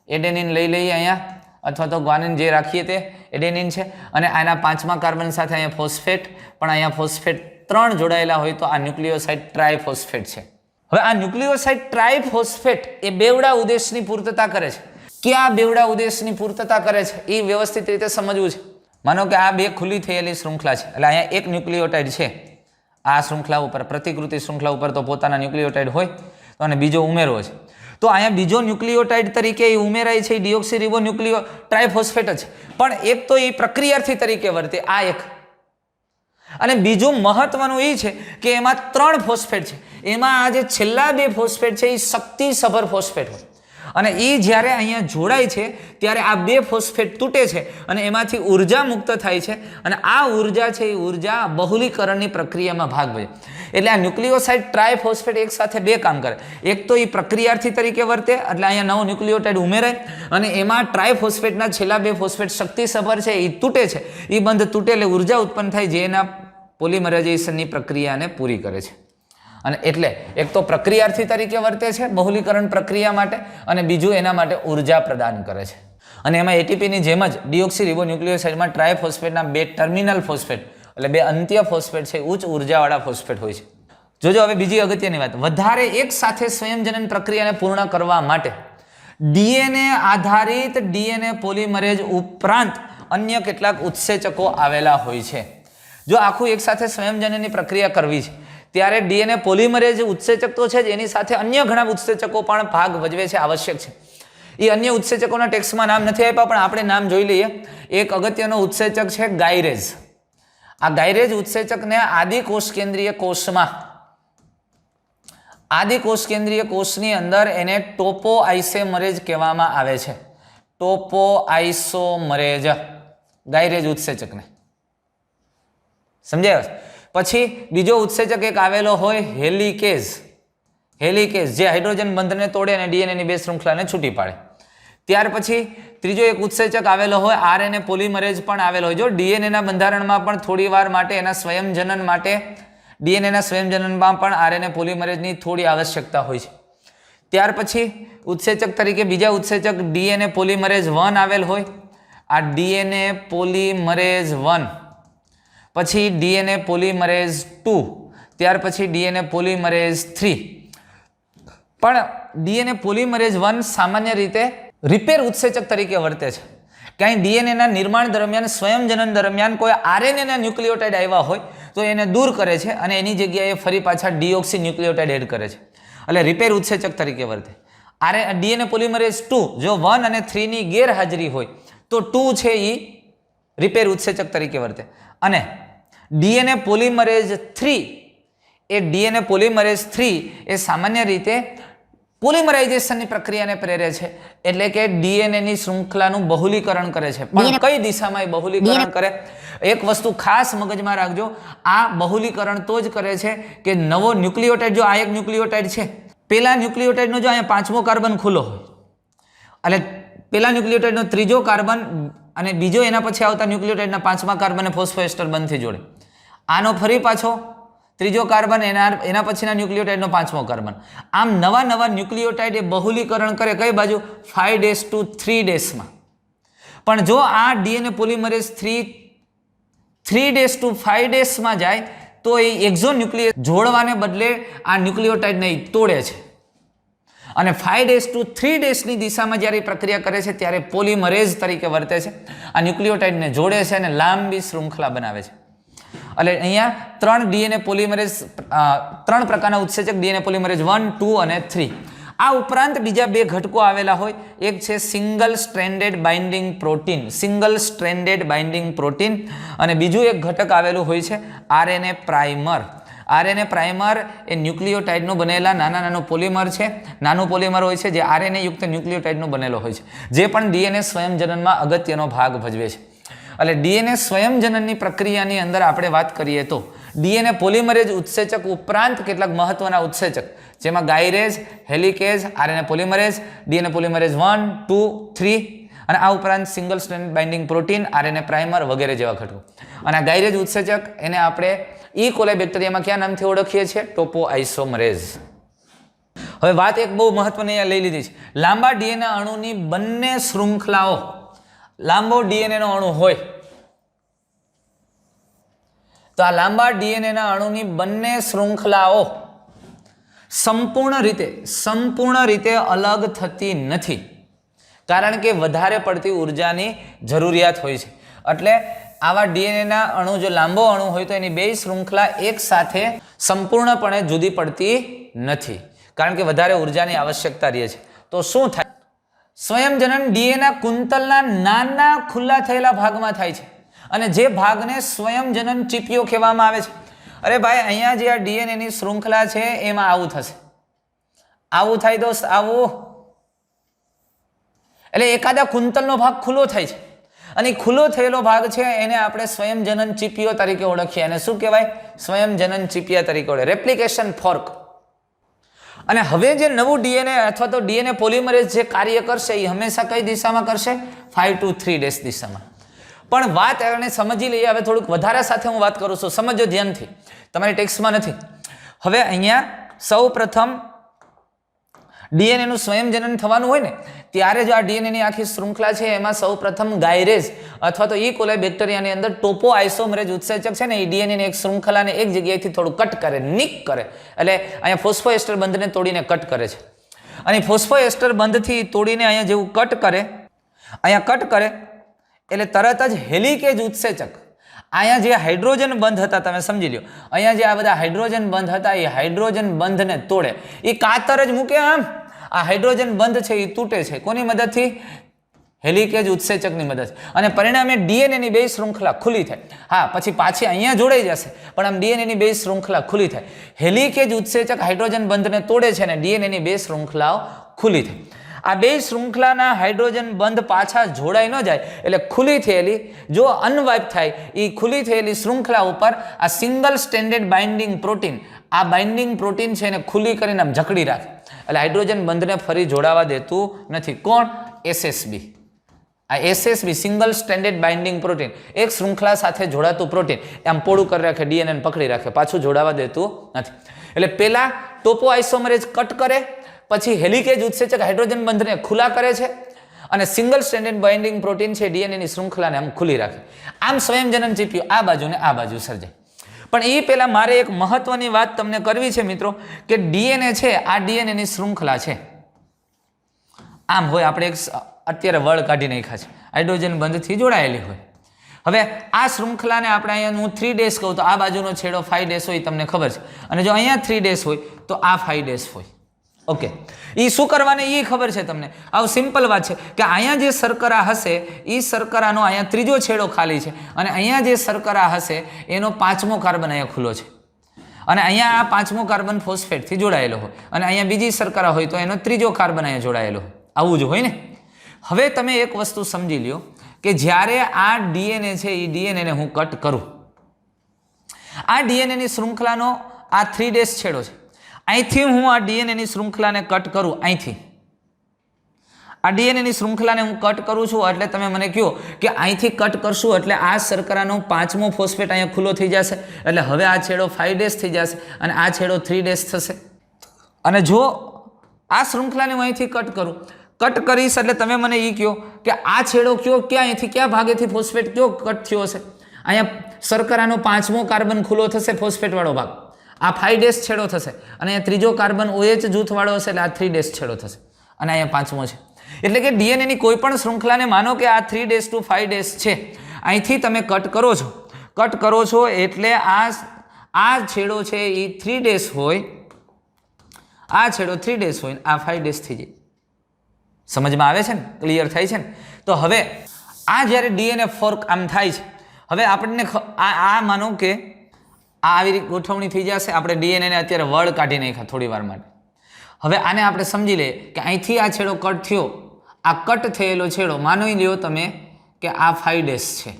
એડેનિન લઈ લઈએ અહીંયા, અથવા તો ગ્વાનિન જે રાખીએ તે એડેનિન છે. અને આના 5મા કાર્બન સાથે અહીંયા ફોસ્ફેટ, પણ અહીંયા ફોસ્ફેટ 3 જોડાયેલા હોય તો આ ન્યુક્લિયોસાઇડ ટ્રાઇફોસ્ફેટ છે. હવે આ ન્યુક્લિયોસાઇડ ટ્રાઇફોસ્ફેટ એ બેવડા ઉદ્દેશની પૂર્તતા કરે છે. ક્યાં બેવડા ઉદ્દેશની પૂર્તતા કરે છે એ વ્યવસ્થિત રીતે સમજવું છે. માનો કે આ બે ખુલ્લી થયેલી શૃંખલા છે, એટલે અહીંયા એક ન્યુક્લિયોટાઇડ છે આ શૃંખલા ઉપર, પ્રતિકૃતિ શૃંખલા ઉપર તો પોતાના ન્યુક્લિયોટાઇડ હોય તો અને બીજો ઉમેરવો છે. તો અહીંયા બીજો ન્યુક્લિયોટાઇડ તરીકે એ ઉમેરાય છે, ડીઓક્સી રિબો ન્યુક્લિયો ટ્રાઇફોસ્ફેટ જ. પણ એક તો એ પ્રક્રિયાર્થી તરીકે વર્તે આ એક, અને બીજું મહત્વનું એ છે કે એમાં 3 ફોસ્ફેટ છે. એમાં આ જે છેલ્લા 2 ફોસ્ફેટ છે એ શક્તિસભર ફોસ્ફેટ હોય. અને એ જ્યારે અહીંયા જોડાય છે ત્યારે આ 2 ફોસ્ફેટ તૂટે છે અને એમાંથી ઉર્જા મુક્ત થાય છે. અને આ ઉર્જા છે એ ઉર્જા બહુલીકરણની પ્રક્રિયામાં ભાગ ભજવે. એટલે આ ન્યુક્લિયોસાઇડ ટ્રાઇફોસ્ફેટ એક સાથે 2 કામ કરે. એક તો એ પ્રક્રિયાર્થી તરીકે વર્તે, એટલે અહીંયા નવો ન્યુક્લિયોટાઇડ ઉમેરાય અને એમાં ટ્રાઇફોસ્ફેટના છેલ્લા 2 ફોસ્ફેટ શક્તિસભર છે એ તૂટે છે. એ બંધ તૂટે એટલે ઉર્જા ઉત્પન્ન થાય જે એના પોલિમરાઇઝેશનની પ્રક્રિયાને પૂરી કરે છે. અને એટલે એક તો પ્રક્રિયાર્થી તરીકે વર્તે છે બહુલીકરણ પ્રક્રિયા માટે, અને બીજું એના માટે ઉર્જા પ્રદાન કરે છે. અને એમાં એટીપીની જેમ જ ડીઓક્સી રિબો ન્યુક્લિયોસાઇડમાં ટ્રાઇફોસ્ફેટના 2 ટર્મિનલ ફોસ્ફેટ એટલે 2 અંત્ય ફોસ્ફેટ છે ઉચ્ચ ઉર્જાવાળા ફોસ્ફેટ હોય છે. જોજો હવે બીજી અગત્યની વાત, વધારે એક સાથે સ્વયંજનન પ્રક્રિયાને પૂર્ણ કરવા માટે ડીએનએ આધારિત ડીએનએ પોલિમરેઝ ઉપરાંત અન્ય કેટલાક ઉત્સેચકો આવેલા હોય છે. જો આખું એક સાથે સ્વયંજનનની પ્રક્રિયા કરવી છે ત્યારે ડીએનએ પોલિમરેઝ ઉત્સેચક તો છે જ, એની સાથે અન્ય ઘણા ઉત્સેચકો પણ ભાગ ભજવે છે, આવશ્યક છે. એ અન્ય ઉત્સેચકોના ટેક્સ્ટમાં નામ નથી આપ્યા પણ આપણે નામ જોઈ લઈએ. એક અગત્યનો ઉત્સેચક છે ગાયરેઝ. આ ગાયરેઝ ઉત્સેચકને આદિકોષ કેન્દ્રીય કોષની અંદર એને ટોપોઆઇસોમરેઝ કહેવામાં આવે છે. ટોપોઆઇસોમરેઝ ગાયરેઝ ઉત્સેચકને સમજાય. પછી બીજો ઉત્સેચક એક આવેલો હોય હેલિકેઝ, જે હાઇડ્રોજન બંધને તોડે અને ડીએનએની 2 શૃંખલાને છૂટી પાડે. ત્યાર પછી ત્રીજો એક ઉત્સેચક આવેલો હોય, આરએનએ પોલિમરેઝ પણ આવેલો હોય. જો ડીએનએના બંધારણમાં પણ થોડી વાર માટે એના સ્વયંજનન માટે ડીએનએના સ્વયંજનનમાં પણ આરએનએ પોલિમરેઝની થોડી આવશ્યકતા હોય છે. ત્યાર પછી ઉત્સેચક તરીકે બીજા ઉત્સેચક ડીએનએ પોલિમરેઝ 1 આવેલ હોય. આ ડીએનએ પોલિમરેઝ 1, પછી ડીએનએ પોલિમરેઝ 2, ત્યાર પછી ડીએનએ પોલિમરેઝ 3. પણ ડીએનએ પોલિમરેઝ 1 સામાન્ય રીતે રિપેર ઉત્સેચક તરીકે વર્તે છે. ક્યાંય ડીએનએના નિર્માણ દરમિયાન સ્વયંજનન દરમિયાન કોઈ આરએનએના ન્યુક્લિયોટાઇડ આવ્યા હોય તો એને દૂર કરે છે અને એની જગ્યાએ ફરી પાછા ડીઓક્સી ન્યુક્લિયોટાઇડ એડ કરે છે, એટલે રિપેર ઉત્સેચક તરીકે વર્તે. ડીએનએ પોલિમરેઝ 2 જો 1 અને 3 ની ગેરહાજરી હોય તો 2 છે એ રિપેર ઉત્સેચક તરીકે વર્તે. અને ડીએનએ પોલિમરેઝ 3 ડીએનએ પોલિમરેઝ 3 એ સામાન્ય રીતે પોલિમરાઇઝેશનની પ્રક્રિયાને પ્રેરે છે, એટલે કે ડીએનએની શૃંખલાનું બહુલીકરણ કરે છે. પણ કઈ દિશામાં એ બહુલીકરણ કરે? એક વસ્તુ ખાસ મગજમાં રાખજો, આ બહુલીકરણ તો જ કરે છે કે નવો ન્યુક્લિયોટાઇડ, જો આ એક ન્યુક્લિયોટાઇડ છે, પેલા ન્યુક્લિયોટાઇડનો જો અહીંયા 5મો કાર્બન ખુલ્લો હોય, એટલે પેલા ન્યુક્લિયોટાઇડનો 3જો કાર્બન અને બીજો એના પછી આવતા ન્યુક્લિયોટાઇડના 5મા કાર્બનને ફોસ્ફોએસ્ટર બંધથી જોડે. આનો ફરી પાછો 3જો કાર્બન, એના પછીના ન્યુક્લિયોટાઇડનો 5મો કાર્બન. આમ નવા નવા ન્યુક્લિયોટાઇડ એ બહુલીકરણ કરે કઈ બાજુ? 5' to 3' માં. પણ જો આ ડીએનએ પોલિમરેઝ 3' to 5' માં જાય તો એ એક્ઝો ન્યુક્લિયસ જોડવાને બદલે આ ન્યુક્લિયોટાઇડને તોડે છે અને 5' to 3' ની દિશામાં જ્યારે પ્રક્રિયા કરે છે ત્યારે પોલિમરેઝ તરીકે વર્તે છે. આ ન્યુક્લિયોટાઇડને જોડે છે અને લાંબી શૃંખલા બનાવે છે. એટલે અહીંયા 3 ડીએનએ પોલિમરેઝ 3 પ્રકારના ઉત્સેચક ડીએનએ પોલિમરેઝ 1, 2 અને 3. આ ઉપરાંત બીજા 2 ઘટકો આવેલા હોય. એક છે સિંગલ સ્ટ્રેન્ડેડ બાઇન્ડિંગ પ્રોટીન, અને બીજું એક ઘટક આવેલું હોય છે આરએનએ પ્રાઇમર. આરએનએ પ્રાઇમર એ ન્યુક્લિયોટાઇડનું બનેલા નાનું પોલિમર છે, નાનું પોલિમર હોય છે જે આરએનએ યુક્ત ન્યુક્લિયોટાઇડનું બનેલો હોય છે, જે પણ ડીએનએ સ્વયંજનનમાં અગત્યનો ભાગ ભજવે છે. એટલે ડીએનએ સ્વયંજનનની પ્રક્રિયાની અંદર આપણે વાત કરીએ તો ડીએનએ પોલિમરેઝ ઉત્સેચક ઉપરાંત કેટલાક મહત્વના ઉત્સેચક, જેમાં ગાયરેઝ, હેલિકેઝ, આરએનએ પોલિમરેઝ, ડીએનએ પોલિમરેઝ 1, 2, 3 અને આ ઉપરાંત single strand binding protein, RNA primer વગેરે જેવા ઘટકો. અને આ ગાયરેઝ ઉત્સેચક એને આપણે ઈ કોલાઈ બેક્ટેરિયામાં કયા નામથી ઓળખીએ છીએ? ટોપોઆઇસોમરેઝ. હવે વાત એક બહુ મહત્વની અહીંયા લઈ લીધી છે. લાંબા ડીએનએ અણુની બંને શૃંખલાઓ, લાંબો ડીએનએનો અણુ હોય તો આ લાંબા ડીએનએના અણુની બંને શૃંખલાઓ સંપૂર્ણ રીતે અલગ થતી નથી, કારણ કે વધારે પડતી ઉર્જાની જરૂરિયાત હોય છે. એટલે આવા ડીએનએના અણુ જો લાંબો અણુ હોય તો એની 2 શૃંખલા એક સાથે સંપૂર્ણપણે જુદી પડતી નથી, કારણ કે વધારે ઉર્જાની આવશ્યકતા રહે છે. તો શું થાય? સ્વયંજનન ડીએનએ કુંતલના નાના ખુલ્લા થયેલા ભાગમાં થાય છે અને જે ભાગને સ્વયંજનન ચીપિયો કહેવામાં આવે છે. અરે ભાઈ, અહીંયા જે આ ડીએનએની શૃંખલા છે એમાં આવું થશે, આવું થાય દોસ્ત, આવું. એટલે એકાદા કુંતલનો ભાગ ખુલ્લો થાય છે અને ખુલ્લો થયેલો ભાગ છે એને આપણે સ્વયંજનન ચીપિયો તરીકે ઓળખીએ. અને શું કહેવાય? સ્વયંજનન ચીપિયા તરીકે ઓળખે, રેપ્લિકેશન ફોર્ક. અને હવે જે નવું ડીએનએ અથવા તો ડીએનએ પોલિમરેઝ જે કાર્ય કરશે એ હંમેશા કઈ દિશામાં કરશે? 5 to 3' દિશામાં. પણ વાત એને સમજી લઈએ. હવે થોડુંક વધારા સાથે હું વાત કરું છું, સમજો ધ્યાનથી, તમારી ટેક્સ્ટમાં નથી. હવે અહીંયા સૌ પ્રથમ ડીએનએનું સ્વયંજનન થવાનું હોય ને ત્યારે જો આ ડીએનએની આખી શૃંખલા છે એમાં સૌ પ્રથમ ગાયરેઝ અથવા તો ઈ કોલાઈ બેક્ટેરિયાની અંદર ટોપોઆઇસોમરેઝ ઉત્સેચક છે ને એ ડીએનએની એક શૃંખલાને એક જગ્યાએથી થોડું કટ કરે, નિક કરે. એટલે અહીંયા ફોસ્ફોએસ્ટર બંધને તોડીને કટ કરે છે અને ફોસ્ફોએસ્ટર બંધથી તોડીને અહીંયા જેવું કટ કરે એટલે તરત જ હેલિકેજ ઉત્સેચક, અહીંયા જે હાઇડ્રોજન બંધ હતા તમે સમજી લો, અહીંયા જે આ બધા હાઇડ્રોજન બંધ હતા એ હાઇડ્રોજન બંધને તોડે, એ કાતર જ મૂકે. આમ આ હાઇડ્રોજન બંધ છે એ તૂટે છે કોની મદદથી? હેલિકેજ ઉત્સેચકની મદદ. અને પરિણામે ડીએનએની 2 શૃંખલા ખુલ્લી થાય. હા, પછી પાછી અહીંયા જોડાઈ જશે પણ આમ ડીએનએની 2 શૃંખલા ખુલ્લી થાય. હેલિકેજ ઉત્સેચક હાઇડ્રોજન બંધને તોડે છે અને ડીએનએની 2 શૃંખલાઓ ખુલ્લી થાય. આ 2 શૃંખલાના હાઇડ્રોજન બંધ પાછા જોડાઈ ન જાય એટલે ખુલ્લી થયેલી, જો અનવાઇપ થાય એ ખુલ્લી થયેલી શૃંખલા ઉપર આ સિંગલ સ્ટેન્ડર્ડ બાઇન્ડિંગ પ્રોટીન, આ બાઇન્ડિંગ પ્રોટીન છે એને ખુલ્લી કરીને આમ જકડી રાખે. એટલે હાઇડ્રોજન બંધને ફરી જોડાવા દેતું નથી. કોણ? એસએસબી. આ SSB single stranded binding protein, એક શૃંખલા સાથે જોડાતું પ્રોટીન આમ પોળું કરી રાખે, ડીએનએ પકડી રાખે, પાછું જોડાવા દેતું નથી. એટલે પહેલા ટોપો આઇસોમરેઝ કટ કરે, પછી હેલિકેજ ઉત્સેચક હાઇડ્રોજન બંધને ખુલ્લા કરે છે અને સિંગલ સ્ટ્રેન્ડેડ બાઇન્ડિંગ પ્રોટીન છે ડીએનએની શૃંખલાને આમ ખુલ્લી રાખે. આમ સ્વયંજનન ચીપિયું આ બાજુ ને આ બાજુ સર્જાય. પણ એ પહેલા મારે એક મહત્વની વાત તમને કરવી છે મિત્રો, કે ડીએનએ છે આ ડીએનએની શૃંખલા છે. આમ હોય, આપણે એક અત્યારે વળ કાઢી નાખ્યા છે, હાઇડ્રોજન બંધથી જોડાયેલી હોય. હવે આ શૃંખલાને આપણે અહીંયા હું 3' કહું તો આ બાજુનો છેડો 5' હોય, તમને ખબર છે. અને જો અહીંયા 3' હોય તો આ 5' હોય. ઓકે, એ શું કરવાને એ ખબર છે તમને. આવું સિમ્પલ વાત છે કે અહીંયા જે શર્કરા હશે એ શર્કરાનો અહીંયા ત્રીજો છેડો ખાલી છે અને અહીંયા જે શર્કરા હશે એનો 5મો કાર્બન અહીંયા ખુલ્લો છે અને અહીંયા આ 5મો કાર્બન ફોસ્ફેટથી જોડાયેલો હોય અને અહીંયા બીજી શર્કરા હોય તો એનો ત્રીજો કાર્બન અહીંયા જોડાયેલો હોય. આવું જ હોય ને. હવે તમે એક વસ્તુ સમજી લ્યો કે જ્યારે આ ડીએનએ છે એ ડીએનએને હું કટ કરું, આ ડીએનએની શૃંખલાનો આ 3' છેડો છે, અહીંથી હું આ ડીએનએની શૃંખલાને કટ કરું, અહીંથી આ ડીએનએની શૃંખલાને હું કટ કરું છું એટલે તમે મને કહો કે અહીંથી કટ કરશું એટલે આ શર્કરાનો 5મો ફોસ્ફેટ અહીંયા ખુલ્લો થઈ જશે, એટલે હવે આ છેડો 5' થઈ જશે અને આ છેડો 3' થશે. અને જો આ શૃંખલાને હું અહીંથી કટ કરું, કટ કરીશ એટલે તમે મને એ કહો કે આ છેડો કયો, ક્યાં અહીંથી ક્યાં ભાગેથી ફોસ્ફેટ કયો કટ થયો હશે? અહીંયા શર્કરાનો 5મો કાર્બન ખુલ્લો થશે, ફોસ્ફેટવાળો ભાગ, આ 5' છેડો થશે અને અહીંયા ત્રીજો કાર્બન OH જૂથવાળો હશે એટલે આ 3' છેડો થશે અને અહીંયા 5મો છે. એટલે કે ડીએનએની કોઈ પણ શૃંખલાને માનો કે આ 3' to 5' છે, અહીંથી તમે કટ કરો છો એટલે આ છેડો છે એ 3' હોય, આ છેડો 3' હોય, આ 5' થઈ જાય. સમજમાં આવે છે ને? ક્લિયર થાય છે ને? તો હવે આ જ્યારે ડીએનએ ફોર્ક આમ થાય છે, હવે આપણને આ માનો કે આ આવી રીતે ગોઠવણી થઈ જશે. આપણે ડીએનએને અત્યારે વળ કાઢી નાખ્યા થોડી વાર માટે. હવે આને આપણે સમજી લઈએ કે અહીંથી આ છેડો કટ થયો, આ કટ થયેલો છેડો માની લ્યો તમે કે આ 5' છે,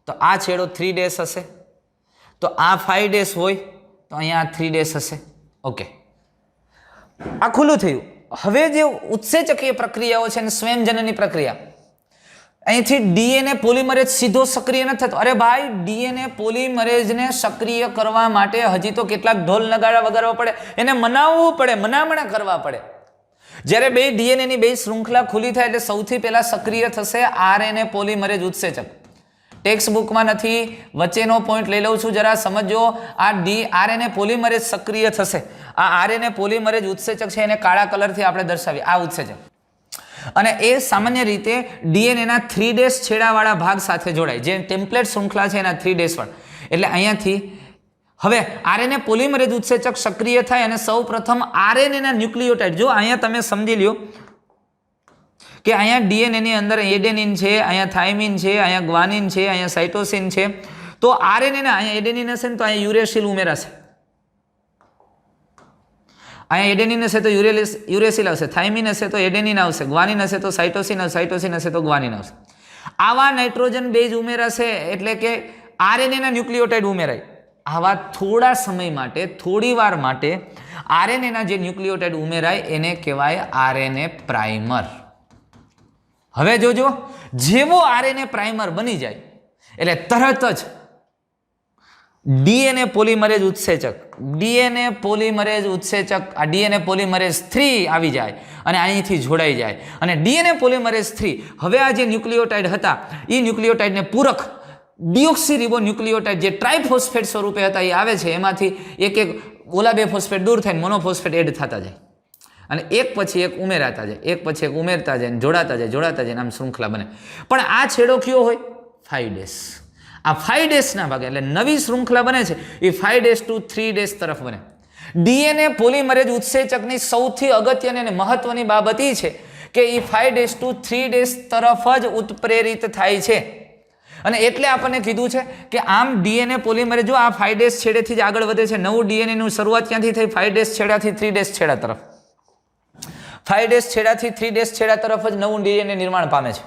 તો આ છેડો 3' હશે, તો આ 5' હોય તો અહીંયા 3' હશે. ઓકે, આ ખુલ્લું થયું. હવે જે ઉત્સેચકીય પ્રક્રિયાઓ છે ને સ્વયંજનનની પ્રક્રિયા, અહીંથી ડીએનએ પોલિમરેજ સીધો સક્રિય નથી થતો. અરે ભાઈ, ડીએનએ પોલિમરેજને સક્રિય કરવા માટે હજી તો કેટલાક ઢોલ નગારા વગાડવા પડે, એને મનાવવું પડે, મનામણા કરવા પડે. જ્યારે બે ડીએનએની બે શૃંખલા ખુલ્લી થાય એટલે સૌથી પહેલા સક્રિય થશે આરએનએ પોલિમરેજ ઉત્સેચક. ટેક્સ્ટ બુકમાં નથી, વચ્ચેનો પોઈન્ટ લઈ લઉં છું, જરા સમજો. આ આરએનએ પોલિમરેજ સક્રિય થશે. આ આરએનએ પોલિમરેજ ઉત્સેચક છે એને કાળા કલરથી આપણે દર્શાવીએ, આ ઉત્સેચક. અને એ સામાન્ય રીતે ડીએનએના 3' છેડાવાળા ભાગ સાથે જોડાય, જે ટેમ્પલેટ શૃંખલા છે એના 3' વાળા. એટલે અહીંયાથી હવે આરએનએ પોલિમરેજ ઉત્સેચક સક્રિય થાય અને સૌ પ્રથમ આરએનએના ન્યુક્લિયોટાઇડ, જો અહીંયા તમે સમજી લ્યો કે અહીંયા ડીએનએની અંદર એડેનિન છે, અહીંયા થાઇમિન છે, અહીંયા ગ્વાનિન છે, અહીંયા સાઇટોસિન છે. તો આરએનએના અહીંયા એડેનિન હશે ને તો અહીંયા યુરેસિલ ઉમેરાશે, અહીંયા એડેનિન હશે તો યુરેસિલ આવશે, થાઇમિન હશે તો એડેનિન આવશે, ગ્વાનિન હશે તો સાઇટોસિન આવશે, સાઇટોસિન હશે તો ગ્વાનિન આવશે. આવા નાઇટ્રોજન બેઝ ઉમેરાશે એટલે કે આરએનએના ન્યુક્લિયોટાઇડ ઉમેરાય. આવા થોડા સમય માટે, થોડી વાર માટે આરએનએના જે ન્યુક્લિયોટાઇડ ઉમેરાય એને કહેવાય આરએનએ પ્રાઇમર. હવે જોજો, જેવો આરએનએ પ્રાઇમર બની જાય એટલે તરત જ ડીએનએ પોલિમરેજ ઉત્સેચક, ડીએનએ પોલિમરેજ ઉત્સેચક, આ ડીએનએ પોલિમરેજ 3 આવી જાય અને અહીંથી જોડાઈ જાય. અને ડીએનએ પોલિમરેજ 3 હવે આ જે ન્યુક્લિયોટાઇડ હતા એ ન્યુક્લિયોટાઇડને પૂરક ડીઓક્સીરિબો ન્યુક્લિયોટાઇડ જે ટ્રાઇફોસ્ફેટ સ્વરૂપે હતા એ આવે છે. એમાંથી એક ઓલા 2 ફોસ્ફેટ દૂર થઈને મોનોફોસ્ફેટ એડ થતા જાય અને એક પછી એક ઉમેરાતા જાય, એક પછી એક ઉમેરતા જાય, જોડાતા જાય, આમ શૃંખલા બને. પણ આ છેડો કયો હોય? 5'. આ 5' ના ભાગે એટલે નવી શૃંખલા બને છે એ 5' to 3' તરફ બને. ડીએનએ પોલિમરેજ ઉત્સેચકની સૌથી અગત્યની અને મહત્વની બાબત એ છે કે એ 5' to 3' તરફ જ ઉત્પ્રેરિત થાય છે. અને એટલે આપણને કીધું છે કે આમ ડીએનએ પોલિમરેજ જો આ 5' છેડેથી જ આગળ વધે છે. નવું ડીએનએનું શરૂઆત ક્યાંથી થઈ? 5' છેડાથી 3' છેડા તરફ. 5' છેડાથી 3' છેડા તરફ જ નવું ડીએનએ નિર્માણ પામે છે.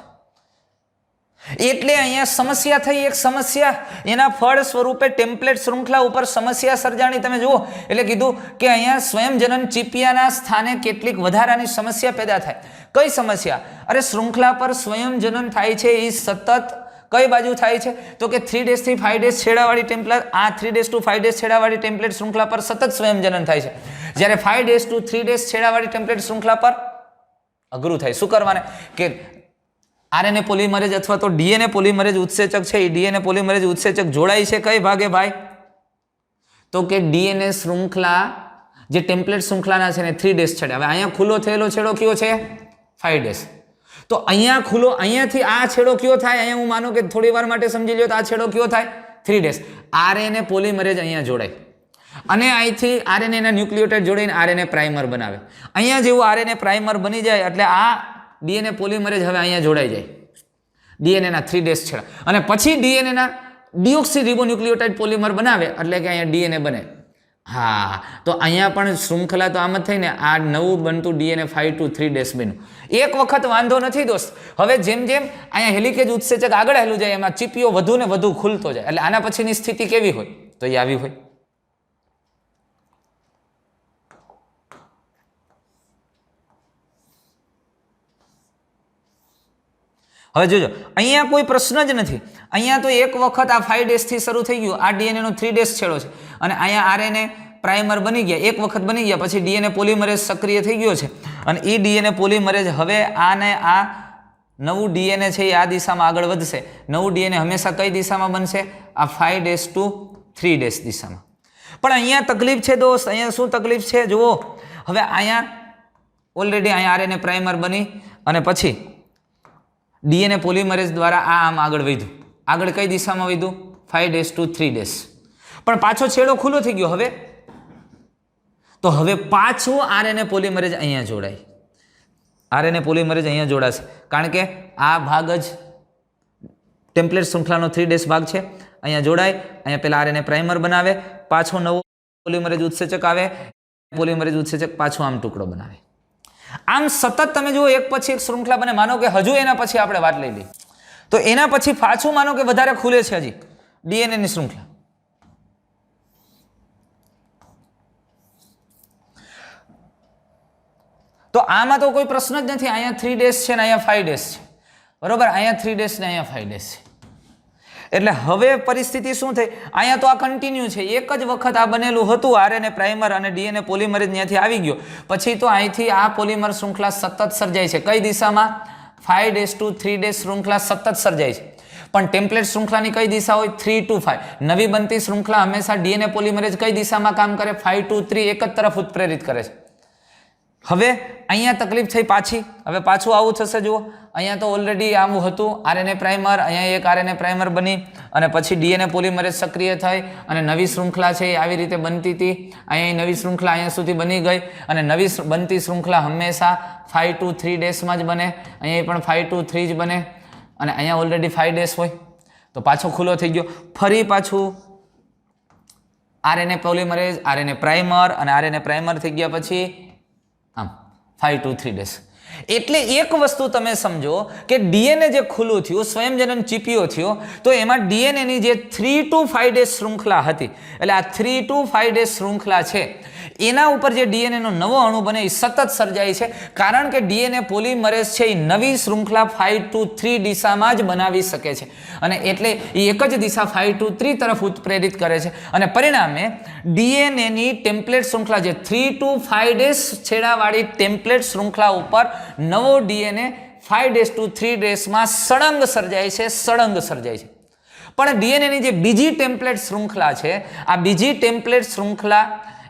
એટલે અહીંયા સમસ્યા થઈ, એક સમસ્યા એના ફળ સ્વરૂપે ટેમ્પલેટ શૃંખલા ઉપર સમસ્યા સર્જાણી. તમે જુઓ એટલે કીધું કે અહીંયા સ્વયંજનન ચીપિયાના સ્થાને કેટલીક વધારાની સમસ્યા પેદા થાય. કઈ સમસ્યા? અરે શૃંખલા પર સ્વયંજનન થાય છે એ સતત કઈ બાજુ થાય છે? તો કે 3' થી 5' છેડાવાળી ટેમ્પલેટ, આ 3' to 5' છેડાવાળી ટેમ્પલેટ શૃંખલા પર સતત સ્વયંજનન થાય છે. જ્યારે 5' to 3' છેડાવાળી ટેમ્પલેટ શૃંખલા પર અઘરું થાય. શું કરવાને કે આરએનએ પોલિમરેઝ અથવા તો ડીએનએ પોલિમરેઝ ઉત્સેચક છે, એ ડીએનએ પોલિમરેઝ ઉત્સેચક જોડાય છે કઈ ભાગે ભાઈ? તો કે ડીએનએ શૃંખલા જે ટેમ્પલેટ શૃંખલાના છે ને 3' છેડે. હવે અહીંયા ખુલ્લો થયેલો છેડો કયો છે? 5'. તો અહીંયા ખુલ્લો, અહીંયાથી આ છેડો કયો થાય? અહીંયા હું માનું કે થોડી વાર માટે સમજી લ્યો તો આ છેડો કયો થાય? 3'. આરએનએ પોલિમરેઝ અહીંયા જોડાય અને અહીંથી આરએનએના ન્યુક્લિયોટાઇડ જોડીને આરએનએ પ્રાઇમર બનાવે. અહીંયા જેવું આરએનએ પ્રાઇમર બની જાય એટલે આ ડીએનએ પોલિમરેઝ હવે અહીંયા જોડાઈ જાય ડીએનએના 3' છેડા, અને પછી ડીએનએના ડિઓક્સી રિબોન્યુક્લિયોટાઇડ પોલિમર બનાવે એટલે કે અહીંયા ડીએનએ બને. હા, તો અહીંયા પણ શૃંખલા તો આમ જ થઈને આ નવું બનતું ડીએનએ 5 to 3' બન્યું. એક વખત વાંધો નથી દોસ્ત. હવે જેમ જેમ અહીંયા હેલિકેજ ઉત્સેચક આગળ હેલું જાય એમાં ચીપીઓ વધુ ને વધુ ખુલતો જાય. એટલે આના પછીની સ્થિતિ કેવી હોય? તો એ આવી હોય. હવે જોજો, અહીંયા કોઈ પ્રશ્ન જ નથી. અહીંયા તો એક વખત આ 5' થી શરૂ થઈ ગયું, આ ડીએનએ નો 3' છેડો છે અને અહીંયા આરએનએ પ્રાઇમર બની ગયા, એક વખત બની ગયા, પછી ડીએનએ પોલિમરેઝ સક્રિય થઈ ગયો છે અને એ ડીએનએ પોલિમરેઝ હવે આને આ નવું ડીએનએ છે એ આ દિશામાં આગળ વધશે. નવું ડીએનએ હંમેશા કઈ દિશામાં બનશે? આ 5' to 3' દિશામાં. પણ અહીંયા તકલીફ છે દોસ્ત. અહીંયા શું તકલીફ છે જુઓ. હવે અહીંયા ઓલરેડી અહીંયા આરએનએ પ્રાઇમર બની અને પછી ડીએનએ પોલિમરેઝ દ્વારા આ આમ આગળ વધ્યું. આગળ કઈ દિશામાં વધ્યું? 5' to 3'. પણ પાછો છેડો ખુલ્લો થઈ ગયો. હવે તો હવે પાછું આરએનએ પોલિમરેઝ અહીંયા જોડાય. આરએનએ પોલિમરેઝ અહીંયા જોડાશે કારણ કે આ ભાગ જ ટેમ્પલેટ શૃંખલાનો 3' ભાગ છે. અહીંયા જોડાય, અહીંયા પેલા આરએનએ પ્રાઇમર બનાવે, પાછો નવો પોલિમરેઝ ઉત્સેચક આવે, પોલિમરેઝ ઉત્સેચક પાછો આમ ટુકડો બનાવે. આમ સતત તમે જુઓ એક પછી એક શૃંખલા બને. માનો કે હજુ એના પછી આપણે વાત લઈ લઈએ તો એના પછી પાછું માનો કે વધારે ખુલે છે હજી ડીએનએ ની શૃંખલા. તો આમાં તો કોઈ પ્રશ્ન જ નથી. અહીંયા 3' છે ને અહીંયા 5' છે, બરોબર? અહીંયા 3' ને અહીંયા 5' છે. એટલે હવે પરિસ્થિતિ શું થઈ? અહીંયા તો આ કન્ટિન્યુ છે. એક જ વખત આ બનેલું હતું આરએનએ પ્રાઇમર અને ડીએનએ પોલિમરેઝ ત્યાંથી આવી ગયો. પછી તો અહીંથી આ પોલિમર શૃંખલા સતત સર્જાય છે. કઈ દિશામાં? 5' to 3' શૃંખલા સતત સર્જાય છે. પણ ટેમ્પલેટ શૃંખલાની કઈ દિશા હોય? 3 to 5. નવી બનતી શૃંખલા હંમેશા ડીએનએ પોલિમરેઝ કઈ દિશામાં કામ કરે? 5 to 3 એક જ તરફ ઉત્પ્રેરિત કરે છે. હવે અહીંયા તકલીફ થઈ પાછી. હવે પાછું આવું થશે. જુઓ, અહીંયા તો ઓલરેડી આવું હતું આરએનએ પ્રાઇમર, અહીંયા એક આરએનએ પ્રાઇમર બની અને પછી ડીએનએ પોલિમરેઝ સક્રિય થઈ અને નવી શૃંખલા છે એ આવી રીતે બનતી હતી. અહીંયા નવી શૃંખલા અહીંયા સુધી બની ગઈ અને નવી બનતી શૃંખલા હંમેશા 5 to 3' માં જ બને. અહીંયા પણ 5 to 3 જ બને અને અહીંયા ઓલરેડી 5' હોય તો પાછો ખુલ્લો થઈ ગયો. ફરી પાછું આરએનએ પોલિમરેઝ, આરએનએ પ્રાઇમર અને આરએનએ પ્રાઇમર થઈ ગયા પછી આમ 5 to 3'. એટલે એક વસ્તુ તમે સમજો કે ડીએનએ જે ખુલ્લું થયું, સ્વયંજનન ચીપીઓ થયો, તો એમાં ડીએનએની જે 3 to 5' શૃંખલા હતી, એટલે આ 3 to 5' શૃંખલા છે એના ઉપર જે ડીએનએનો નવો અણુ બને એ સતત સર્જાય છે. કારણ કે ડીએનએ પોલિમરેઝ છે એ નવી શૃંખલા 5 to 3 દિશામાં જ બનાવી શકે છે અને એટલે એ એક જ દિશા 5 to 3 તરફ ઉત્પ્રેરિત કરે છે અને પરિણામે ડીએનએની ટેમ્પલેટ શૃંખલા જે 3 to 5' છેડાવાળી ટેમ્પલેટ શૃંખલા ઉપર નવો ડીએનએ 5' to 3' માં સળંગ સર્જાય છે. સળંગ સર્જાય છે. પણ ડીએનએની જે બીજી ટેમ્પલેટ શૃંખલા છે, આ બીજી ટેમ્પલેટ શૃંખલા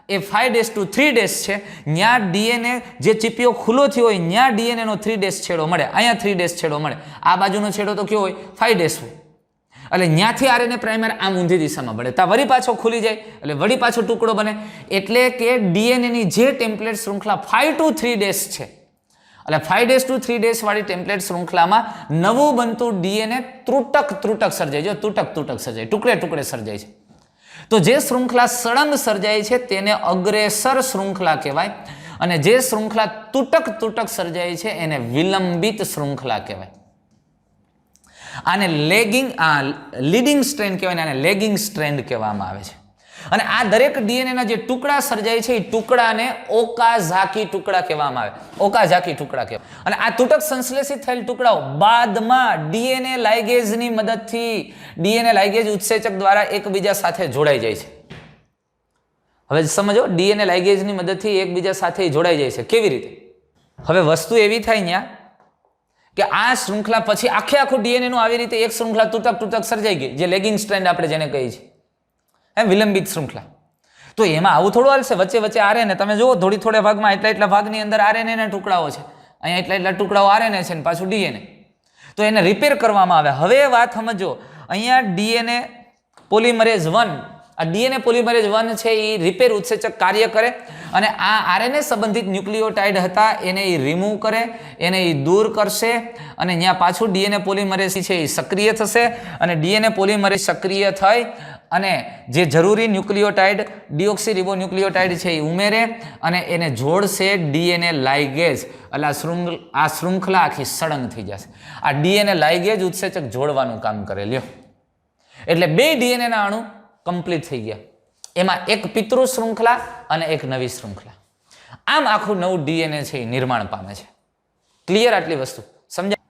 એ 5' to 3' છે. ત્યાં ડીએનએ જે ચીપીઓ ખુલ્લો થયો હોય ત્યાં ડીએનએ નો 3' છેડો મળે, અહીંયા 3' છેડો મળે. આ બાજુનો છેડો તો કયો હોય? 5' હોય. એટલે ત્યાંથી આરએનએ પ્રાઇમર આમ ઊંધી દિશામાં પડે, ત્યાં વળી પાછો ખુલી જાય એટલે વળી પાછો ટુકડો બને. એટલે કે ડીએનએની જે ટેમ્પલેટ શૃંખલા 5 to 3' છે, એટલે 5' to 3' વાળી ટેમ્પલેટ શૃંખલામાં નવું બનતું ડીએનએ ત્રુટક સર્જાય. જો તૂટક સર્જાય, ટુકડે ટુકડે સર્જાય છે. તો જે શૃંખલા સળંગ સર્જાય છે તેને અગ્રેસર શૃંખલા કહેવાય અને જે શૃંખલા તૂટક સર્જાય છે એને વિલંબિત શૃંખલા કહેવાય. આને લીડિંગ સ્ટ્રેન્ડ કહેવાય, આને લેગિંગ સ્ટ્રેન્ડ કહેવામાં આવે છે. અને આ દરેક ડીએનએના જે ટુકડા સર્જાય છે એ ટુકડાને ઓકાઝાકી ટુકડા કહેવામાં આવે. ઓકાઝાકી ટુકડા કહેવાય. અને આ તૂટક સંશ્લેષિત થયેલ ટુકડાઓ બાદમાં ડીએનએ લાઇગેઝની મદદથી ડીએનએ લાઇગેઝ ઉત્સેચક દ્વારા એકબીજા સાથે જોડાઈ જાય છે. હવે સમજો, ડીએનએ લાઇગેઝની મદદથી એકબીજા સાથે જોડાઈ જાય છે. કેવી રીતે? હવે વસ્તુ એવી થાય અહીંયા કે આ શૃંખલા પછી આખું ડીએનએ નું આવી રીતે એક શૃંખલા તૂટક સર્જાઈ ગઈ, જે લેગિંગ સ્ટ્રેન્ડ આપણે જેને કહીએ છીએ, એમ વિલંબિત શૃંખલા. તો એમાં આવું થોડું હાલશે. વચ્ચે વચ્ચે આરએનએ તમે જુઓ, થોડા ભાગમાં એટલા ભાગની અંદર આરએનએ ના ટુકડાઓ છે, અહીંયા એટલા ટુકડાઓ આરએનએ છે ને પાછું ડીએનએ. તો એને રિપેર કરવામાં આવે. હવે વાત સમજો, અહીંયા ડીએનએ પોલિમરેઝ 1, આ ડીએનએ પોલિમરેઝ 1 છે એ રિપેર ઉત્સેચક કાર્ય કરે અને આ આરએનએ સંબંધિત ન્યુક્લિયોટાઇડ હતા એને એ રિમૂવ કરે, એને એ દૂર કરશે અને અહીંયા પાછું ડીએનએ પોલિમરેઝ છે એ સક્રિય થશે અને ડીએનએ પોલિમરેઝ સક્રિય થઈ અને જે જરૂરી ન્યુક્લિયોટાઇડ ડીઓક્સી રિબોન્યુક્લિયોટાઇડ છે એ ઉમેરે અને એને જોડશે ડીએનએ લાઇગેઝ. એટલે આ શૃંખલા આખી સળંગ થઈ જશે. આ ડીએનએ લાઇગેઝ ઉત્સેચક જોડવાનું કામ કરે લ્યો. એટલે બે ડીએનએના અણુ કમ્પ્લીટ થઈ ગયા. એમાં એક પિતૃ શૃંખલા અને એક નવી શૃંખલા. આમ આખું નવું ડીએનએ છે એ નિર્માણ પામે છે. ક્લિયર? આટલી વસ્તુ સમજાય?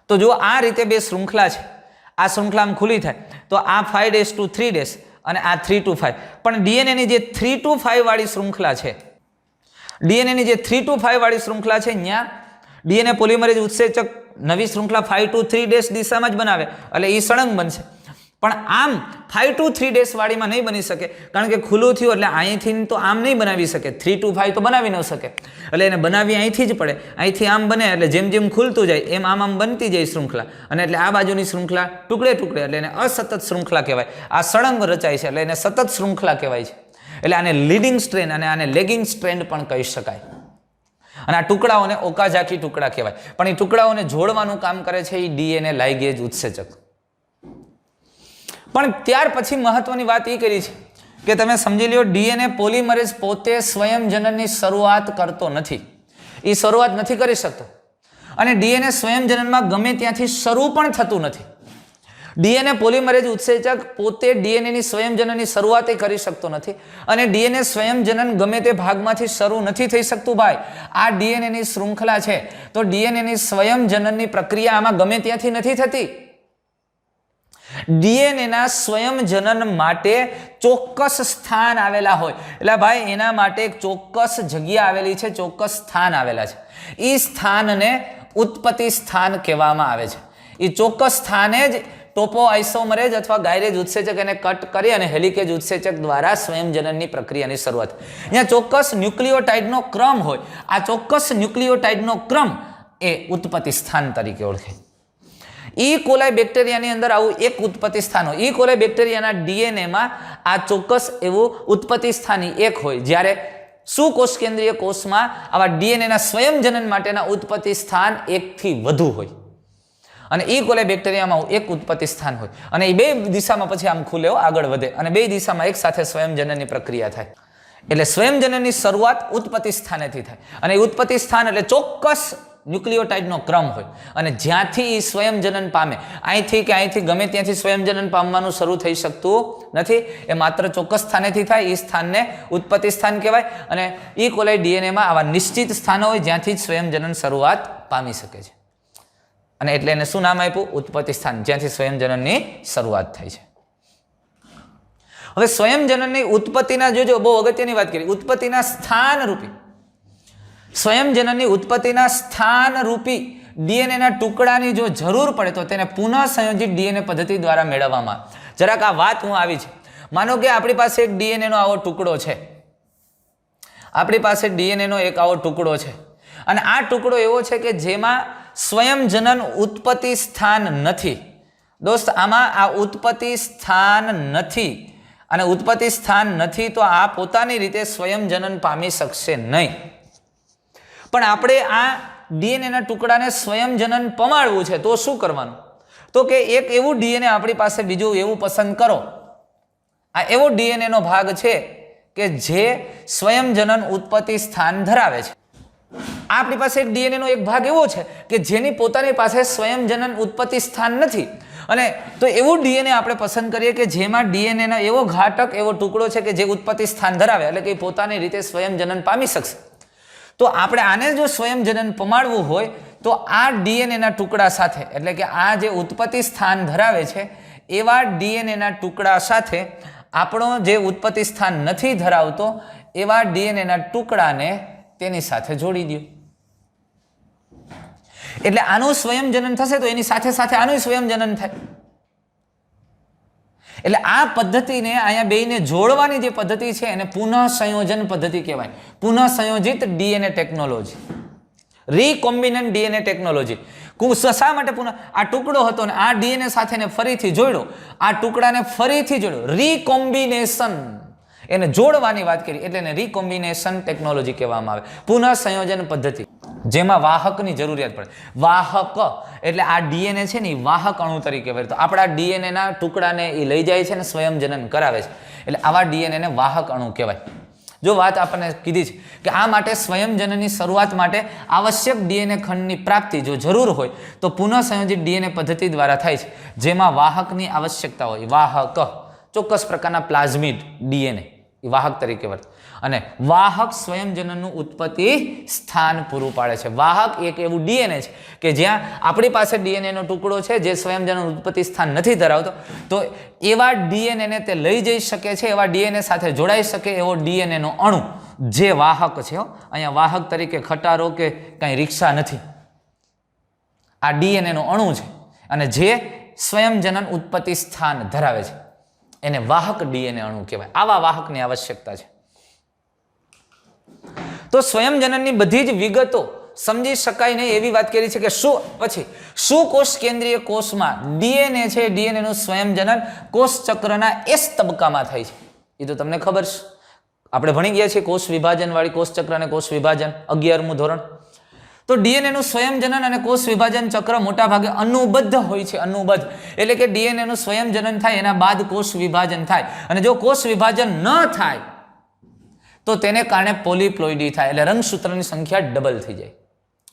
તો જો આ રીતે બે શૃંખલા છે, આ શૃંખલા આમ ખુલ્લી થાય તો આ 5' to 3' અને આ 3 to 5. પણ ડીએનએની જે 3 to 5 વાળી શૃંખલા છે, ડીએનએની જે 3 to 5 વાળી શૃંખલા છે, અહીંયા ડીએનએ પોલિમરેઝ ઉત્સેચક નવી શૃંખલા 5 to 3' દિશામાં જ બનાવે એટલે એ સળંગ બનશે. પણ આમ 5 to 3' વાળીમાં નહીં બની શકે, કારણ કે ખુલ્લું થયું એટલે અહીંથી તો આમ નહીં બનાવી શકે. 3 to 5 તો બનાવી ન શકે, એટલે એને બનાવી અહીંથી જ પડે. અહીંથી આમ બને એટલે જેમ જેમ ખુલતું જાય એમ આમ બનતી જાય શૃંખલા, અને એટલે આ બાજુની શૃંખલા ટુકડે એટલે એને અસતત શૃંખલા કહેવાય. આ સળંગ રચાય છે એટલે એને સતત શૃંખલા કહેવાય છે. એટલે આને લીડિંગ સ્ટ્રેન્ડ અને આને લેગિંગ સ્ટ્રેન્ડ પણ કહી શકાય. અને આ ટુકડાઓને ઓકાઝાકી ટુકડા કહેવાય. પણ એ ટુકડાઓને જોડવાનું કામ કરે છે એ ડીએનએ લાઇગેઝ ઉત્સેચક. પણ ત્યાર પછી મહત્વની વાત એ કરી છે કે તમે સમજી લ્યો, ડીએનએ પોલિમરેઝ પોતે સ્વયંજનનની શરૂઆત કરતો નથી. એ શરૂઆત નથી કરી શકતો અને ડીએનએ સ્વયંજનનમાં ગમે ત્યાંથી શરૂ પણ થતું નથી. ડીએનએ પોલિમરેઝ ઉત્સેચક પોતે ડીએનએની સ્વયંજનનની શરૂઆત કરી શકતો નથી અને ડીએનએ સ્વયંજનન ગમે તે ભાગમાંથી શરૂ નથી થઈ શકતું. ભાઈ, આ ડીએનએની શૃંખલા છે તો ડીએનએની સ્વયંજનનની પ્રક્રિયા આમાં ગમે ત્યાંથી નથી થતી. ડીએનએના સ્વયંજનન માટે ચોક્કસ સ્થાન આવેલા હોય. એટલે ભાઈ એના માટે એક ચોક્કસ જગ્યા આવેલી છે, ચોક્કસ સ્થાન આવેલા છે. એ સ્થાનને ઉત્પત્તિ સ્થાન કહેવામાં આવે છે. એ ચોક્કસ સ્થાને જ ટોપોઆઇસોમરેઝ અથવા ગાયરેજ ઉત્સેચક એને કટ કરી અને હેલિકેજ ઉત્સેચક દ્વારા સ્વયંજનનની પ્રક્રિયાની શરૂઆત. અહીંયા ચોક્કસ ન્યુક્લિયોટાઇડનો ક્રમ હોય. આ ચોક્કસ ન્યુક્લિયોટાઇડનો ક્રમ એ ઉત્પત્તિ સ્થાન તરીકે ઓળખાય. ઈ કોલાઈ બેક્ટેરિયાની અંદર આવું એક ઉત્પત્તિ સ્થાન હોય. ઈ કોલાઈ બેક્ટેરિયાના ડીએનએમાં આ ચોક્કસ એવું ઉત્પત્તિ સ્થાન એક હોય, જ્યારે સુકોષ કેન્દ્રીય કોષમાં આવા ડીએનએના સ્વયંજનન માટેના ઉત્પત્તિ સ્થાન એકથી વધુ હોય. અને ઈ કોલાઈ બેક્ટેરિયામાં એક ઉત્પત્તિ સ્થાન હોય અને એ બે દિશામાં પછી આમ ખુલે આગળ વધે અને બે દિશામાં એક સાથે સ્વયંજનનની પ્રક્રિયા થાય. એટલે સ્વયંજનનની શરૂઆત ઉત્પત્તિ સ્થાનેથી થાય અને ઉત્પત્તિ સ્થાન એટલે ચોક્કસ ન્યુક્લિયોટાઇડનો ક્રમ હોય અને જ્યાંથી એ સ્વયંજનન પામે, અહીંથી કે અહીંથી ગમે ત્યાંથી સ્વયંજનન પામવાનું શરૂ થઈ શકતું નથી. એ માત્ર ચોક્કસ સ્થાનેથી થાય. એ સ્થાનને ઉત્પત્તિ સ્થાન કહેવાય અને ઈ કોલાઈ ડીએનએમાં આવા નિશ્ચિત સ્થાનો હોય જ્યાંથી જ સ્વયંજનન શરૂઆત પામી શકે છે અને એટલે એને શું નામ આપ્યું? ઉત્પત્તિ સ્થાન, જ્યાંથી સ્વયંજનનની શરૂઆત થાય છે. હવે સ્વયંજનનની ઉત્પત્તિના જોજો, બહુ અગત્યની વાત કરી, ઉત્પત્તિના સ્થાન રૂપી સ્વયંજનનની ઉત્પત્તિના સ્થાન રૂપી ડીએનએના ટુકડાની જો જરૂર પડે તો તેને પુનઃ સંયોજિત ડીએનએ પદ્ધતિ દ્વારા મેળવવામાં. જરાક આ વાત હું આવી છે. માનો કે આપણી પાસે એક ડીએનએનો આવો ટુકડો છે, આપણી પાસે ડીએનએનો એક આવો ટુકડો છે અને આ ટુકડો એવો છે કે જેમાં સ્વયંજનન ઉત્પત્તિ સ્થાન નથી. દોસ્ત, આમાં આ ઉત્પત્તિ સ્થાન નથી અને ઉત્પત્તિ સ્થાન નથી તો આ પોતાની રીતે સ્વયંજનન પામી શકશે નહીં. પણ આપણે આ ડીએનએના ટુકડાને સ્વયંજનન પમાડવું છે તો શું કરવાનું? તો કે એક એવું ડીએનએ આપણી પાસે બીજું એવું પસંદ કરો. આ એવો ડીએનએનો ભાગ છે કે જે સ્વયંજનન ઉત્પત્તિ સ્થાન ધરાવે છે. આપણી પાસે એક ડીએનએનો એક ભાગ એવો છે કે જેની પોતાની પાસે સ્વયંજનન ઉત્પત્તિ સ્થાન નથી, અને તો એવું ડીએનએ આપણે પસંદ કરીએ કે જેમાં ડીએનએનો એવો ઘાતક એવો ટુકડો છે કે જે ઉત્પત્તિ સ્થાન ધરાવે, એટલે કે પોતાની રીતે સ્વયંજનન પામી શકશે. તો આપણે આને જો સ્વયંજનન પમાડવું હોય તો આ ડીએનએના ટુકડા સાથે, એટલે કે આ જે ઉત્પત્તિ સ્થાન ધરાવે છે એવા ડીએનએના ટુકડા સાથે આપણો જે ઉત્પત્તિ સ્થાન નથી ધરાવતો એવા ડીએનએના ટુકડાને તેની સાથે જોડી દો. એટલે આનું સ્વયંજનન થશે તો એની સાથે સાથે આનું સ્વયંજનન થાય. એટલે આ પદ્ધતિને અહીંયા બેયને જોડવાની જે પદ્ધતિ છે એને પુનઃ સંયોજન પદ્ધતિ કહેવાય. પુનઃ સંયોજિત ડીએનએ ટેકનોલોજી, રીકોમ્બિનન્ટ ડીએનએ ટેકનોલોજી. શા માટે પુનઃ? આ ટુકડો હતો ને આ ડીએનએ સાથે ફરીથી જોડ્યો, આ ટુકડાને ફરીથી જોડ્યો, રીકોમ્બિનેશન, એને જોડવાની વાત કરી એટલે એને રીકોમ્બિનેશન ટેકનોલોજી કહેવામાં આવે. પુનઃ સંયોજન પદ્ધતિ જેમાં વાહકની જરૂરિયાત પડે. વાહક એટલે આ ડીએનએ છે ને એ વાહક અણુ તરીકે વર્તે. તો આપણા ડીએનએના ટુકડાને એ લઈ જાય છે ને સ્વયંજનન કરાવે છે, એટલે આવા ડીએનએને વાહક અણુ કહેવાય. જો વાત આપણને કીધી છે કે આ માટે સ્વયંજનનની શરૂઆત માટે આવશ્યક ડીએનએ ખંડની પ્રાપ્તિ જો જરૂર હોય તો પુનઃ સંયોજિત ડીએનએ પદ્ધતિ દ્વારા થાય છે, જેમાં વાહકની આવશ્યકતા હોય. વાહક ચોક્કસ પ્રકારના પ્લાઝમિડ ડીએનએ એ વાહક તરીકે વર્તે અને વાહક સ્વયંજનનનું ઉત્પત્તિ સ્થાન પૂરું પાડે છે. વાહક એક એવું ડીએનએ છે કે જ્યાં આપણી પાસે ડીએનએનો ટુકડો છે જે સ્વયંજનન ઉત્પત્તિ સ્થાન નથી ધરાવતો, તો એવા ડીએનએને તે લઈ જઈ શકે છે, એવા ડીએનએ સાથે જોડાઈ શકે એવો ડીએનએનો અણુ જે વાહક છે. અહીંયા વાહક તરીકે ખટારો કે કાંઈ રિક્ષા નથી, આ ડીએનએનો અણુ છે અને જે સ્વયંજનન ઉત્પત્તિ સ્થાન ધરાવે છે એને વાહક ડીએનએ અણુ કહેવાય. આવા વાહકની આવશ્યકતા છે. તો સ્વયંજનનની બધી જ વિગતો સમજી શકાય નહીં એવી વાત કરી છે કે શું કોષ કેન્દ્રીય કોષમાં ડીએનએ છે, ડીએનએ નું સ્વયંજનન કોષ ચક્રના એસ તબક્કામાં થાય છે. એ તો તમને ખબર છે, આપણે ભણી ગયા છીએ કોષ વિભાજન વાળી કોષ ચક્ર અને કોષ વિભાજન 11મું ધોરણ. તો ડીએનએ નું સ્વયંજનન અને કોષ વિભાજન ચક્ર મોટા ભાગે અનુબદ્ધ હોય છે. અનુબદ્ધ એટલે કે ડીએનએ નું સ્વયંજનન થાય એના બાદ કોષ વિભાજન થાય, અને જો કોષ વિભાજન ન થાય તો તેને કારણે પોલીપ્લોઇડી થાય, એટલે રંગસૂત્રની સંખ્યા ડબલ થઈ જાય,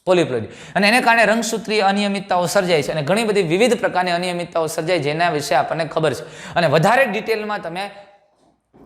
પોલીપ્લોઇડી. અને એને કારણે રંગસૂત્રીય અનિયમિતતાઓ સર્જાય છે અને ઘણી બધી વિવિધ પ્રકારની અનિયમિતતાઓ સર્જાય જેના વિશે આપણને ખબર છે અને વધારે ડિટેલમાં તમે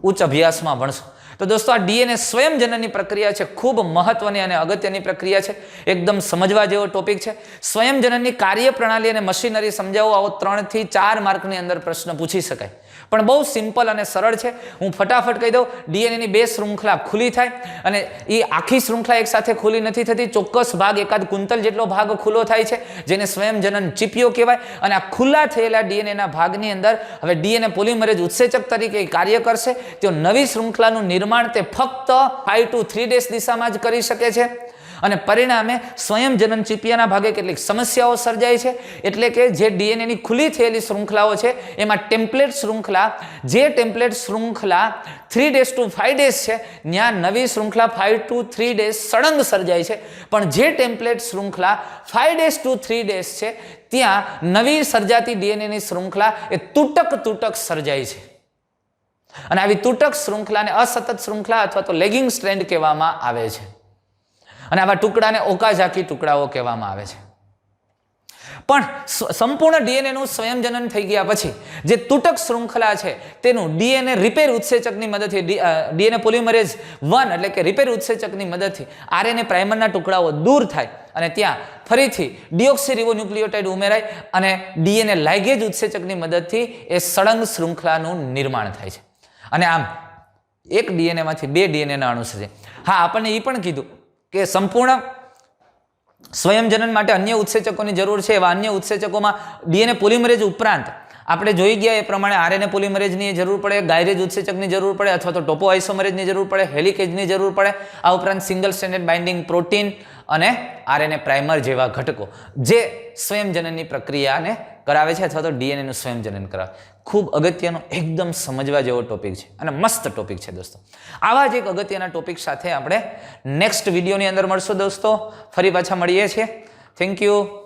ઉચ્ચ અભ્યાસમાં ભણશો. તો દોસ્તો આ ડીએનએ સ્વયંજનનની પ્રક્રિયા છે, ખૂબ મહત્વની અને અગત્યની પ્રક્રિયા છે, એકદમ સમજવા જેવો ટોપિક છે. સ્વયંજનનની કાર્યપ્રણાલી અને મશીનરી સમજાવો, આવો 3 થી 4 માર્કની અંદર પ્રશ્ન પૂછી શકાય, પણ બહુ સિમ્પલ અને સરળ છે. હું ફટાફટ કહી દઉં. ડીએનએની 2 શૃંખલા ખુલ્લી થાય અને એ આખી શૃંખલા એક સાથે ખુલ્લી નથી થતી, ચોક્કસ ભાગ એકાદ કુંતલ જેટલો ભાગ ખુલ્લો થાય છે જેને સ્વયંજનન ચીપિયો કહેવાય. અને આ ખુલ્લા થયેલા ડીએનએના ભાગની અંદર હવે ડીએનએ પોલિમરેઝ ઉત્સેચક તરીકે કાર્ય કરશે. તેઓ નવી શૃંખલાનું નિર્માણ તે ફક્ત 5 to 3 દિશામાં જ કરી શકે છે અને પરિણામે સ્વયંજનન ચીપિયાના ભાગે કેટલીક સમસ્યાઓ સર્જાય છે. એટલે કે જે ડીએનએની ખુલ્લી થયેલી શૃંખલાઓ છે એમાં ટેમ્પલેટ શૃંખલા, જે ટેમ્પલેટ શૃંખલા 3 to 5 છે ત્યાં નવી શૃંખલા 5 to 3 સળંગ સર્જાય છે, પણ જે ટેમ્પલેટ શૃંખલા 5 to 3 છે ત્યાં નવી સર્જાતી ડીએનએની શૃંખલા એ તૂટક સર્જાય છે. અને આવી તૂટક શૃંખલાને અસતત શૃંખલા અથવા તો લેગિંગ સ્ટ્રેન્ડ કહેવામાં આવે છે. અને આવા ટુકડાને ઓકાઝાકી ટુકડાઓ કહેવામાં આવે છે. પણ સંપૂર્ણ ડીએનએ નું સ્વયંજનન થઈ ગયા પછી જે તૂટક શૃંખલા છે તેનું ડીએનએ રિપેર ઉત્સેચકની મદદથી, ડીએનએ પોલિમરેઝ 1 એટલે કે રિપેર ઉત્સેચકની મદદથી આરએનએ પ્રાઇમરના ટુકડાઓ દૂર થાય અને ત્યાં ફરીથી ડીઓક્સીરિબોન્યુક્લિયોટાઇડ ઉમેરાય અને ડીએનએ લાઇગેજ ઉત્સેચકની મદદથી એ સળંગ શૃંખલાનું નિર્માણ થાય છે. અને આમ એક ડીએનએમાંથી 2 ડીએનએના અણુ સર્જાય. હા, આપણને એ પણ કીધું કે સંપૂર્ણ સ્વયંજનન માટે અન્ય ઉત્સેચકોની જરૂર છે. એવા અન્ય ઉત્સેચકોમાં ડીએનએ પોલિમરેઝ ઉપરાંત આપણે જોઈ ગયા એ પ્રમાણે આરએનએ પોલિમરેઝની જરૂર પડે, ગાયરેજ ઉત્સેચકની જરૂર પડે અથવા તો ટોપો આઇસોમરેઝની જરૂર પડે, હેલિકેજની જરૂર પડે. આ ઉપરાંત સિંગલ સ્ટ્રેન્ડેડ બાઇન્ડિંગ પ્રોટીન અને આરએનએ પ્રાઇમર જેવા ઘટકો જે સ્વયંજનનની પ્રક્રિયાને કરાવે છે અથવા તો ડીએનએનું સ્વયંજનન કરાવે. ખૂબ અગત્યનો, એકદમ સમજવા જેવો ટોપિક છે અને મસ્ત ટોપિક છે દોસ્તો. આવા જ એક અગત્યના ટોપિક સાથે આપણે નેક્સ્ટ વિડીયોની અંદર મળશું દોસ્તો. ફરી પાછા મળીએ છીએ. Thank you.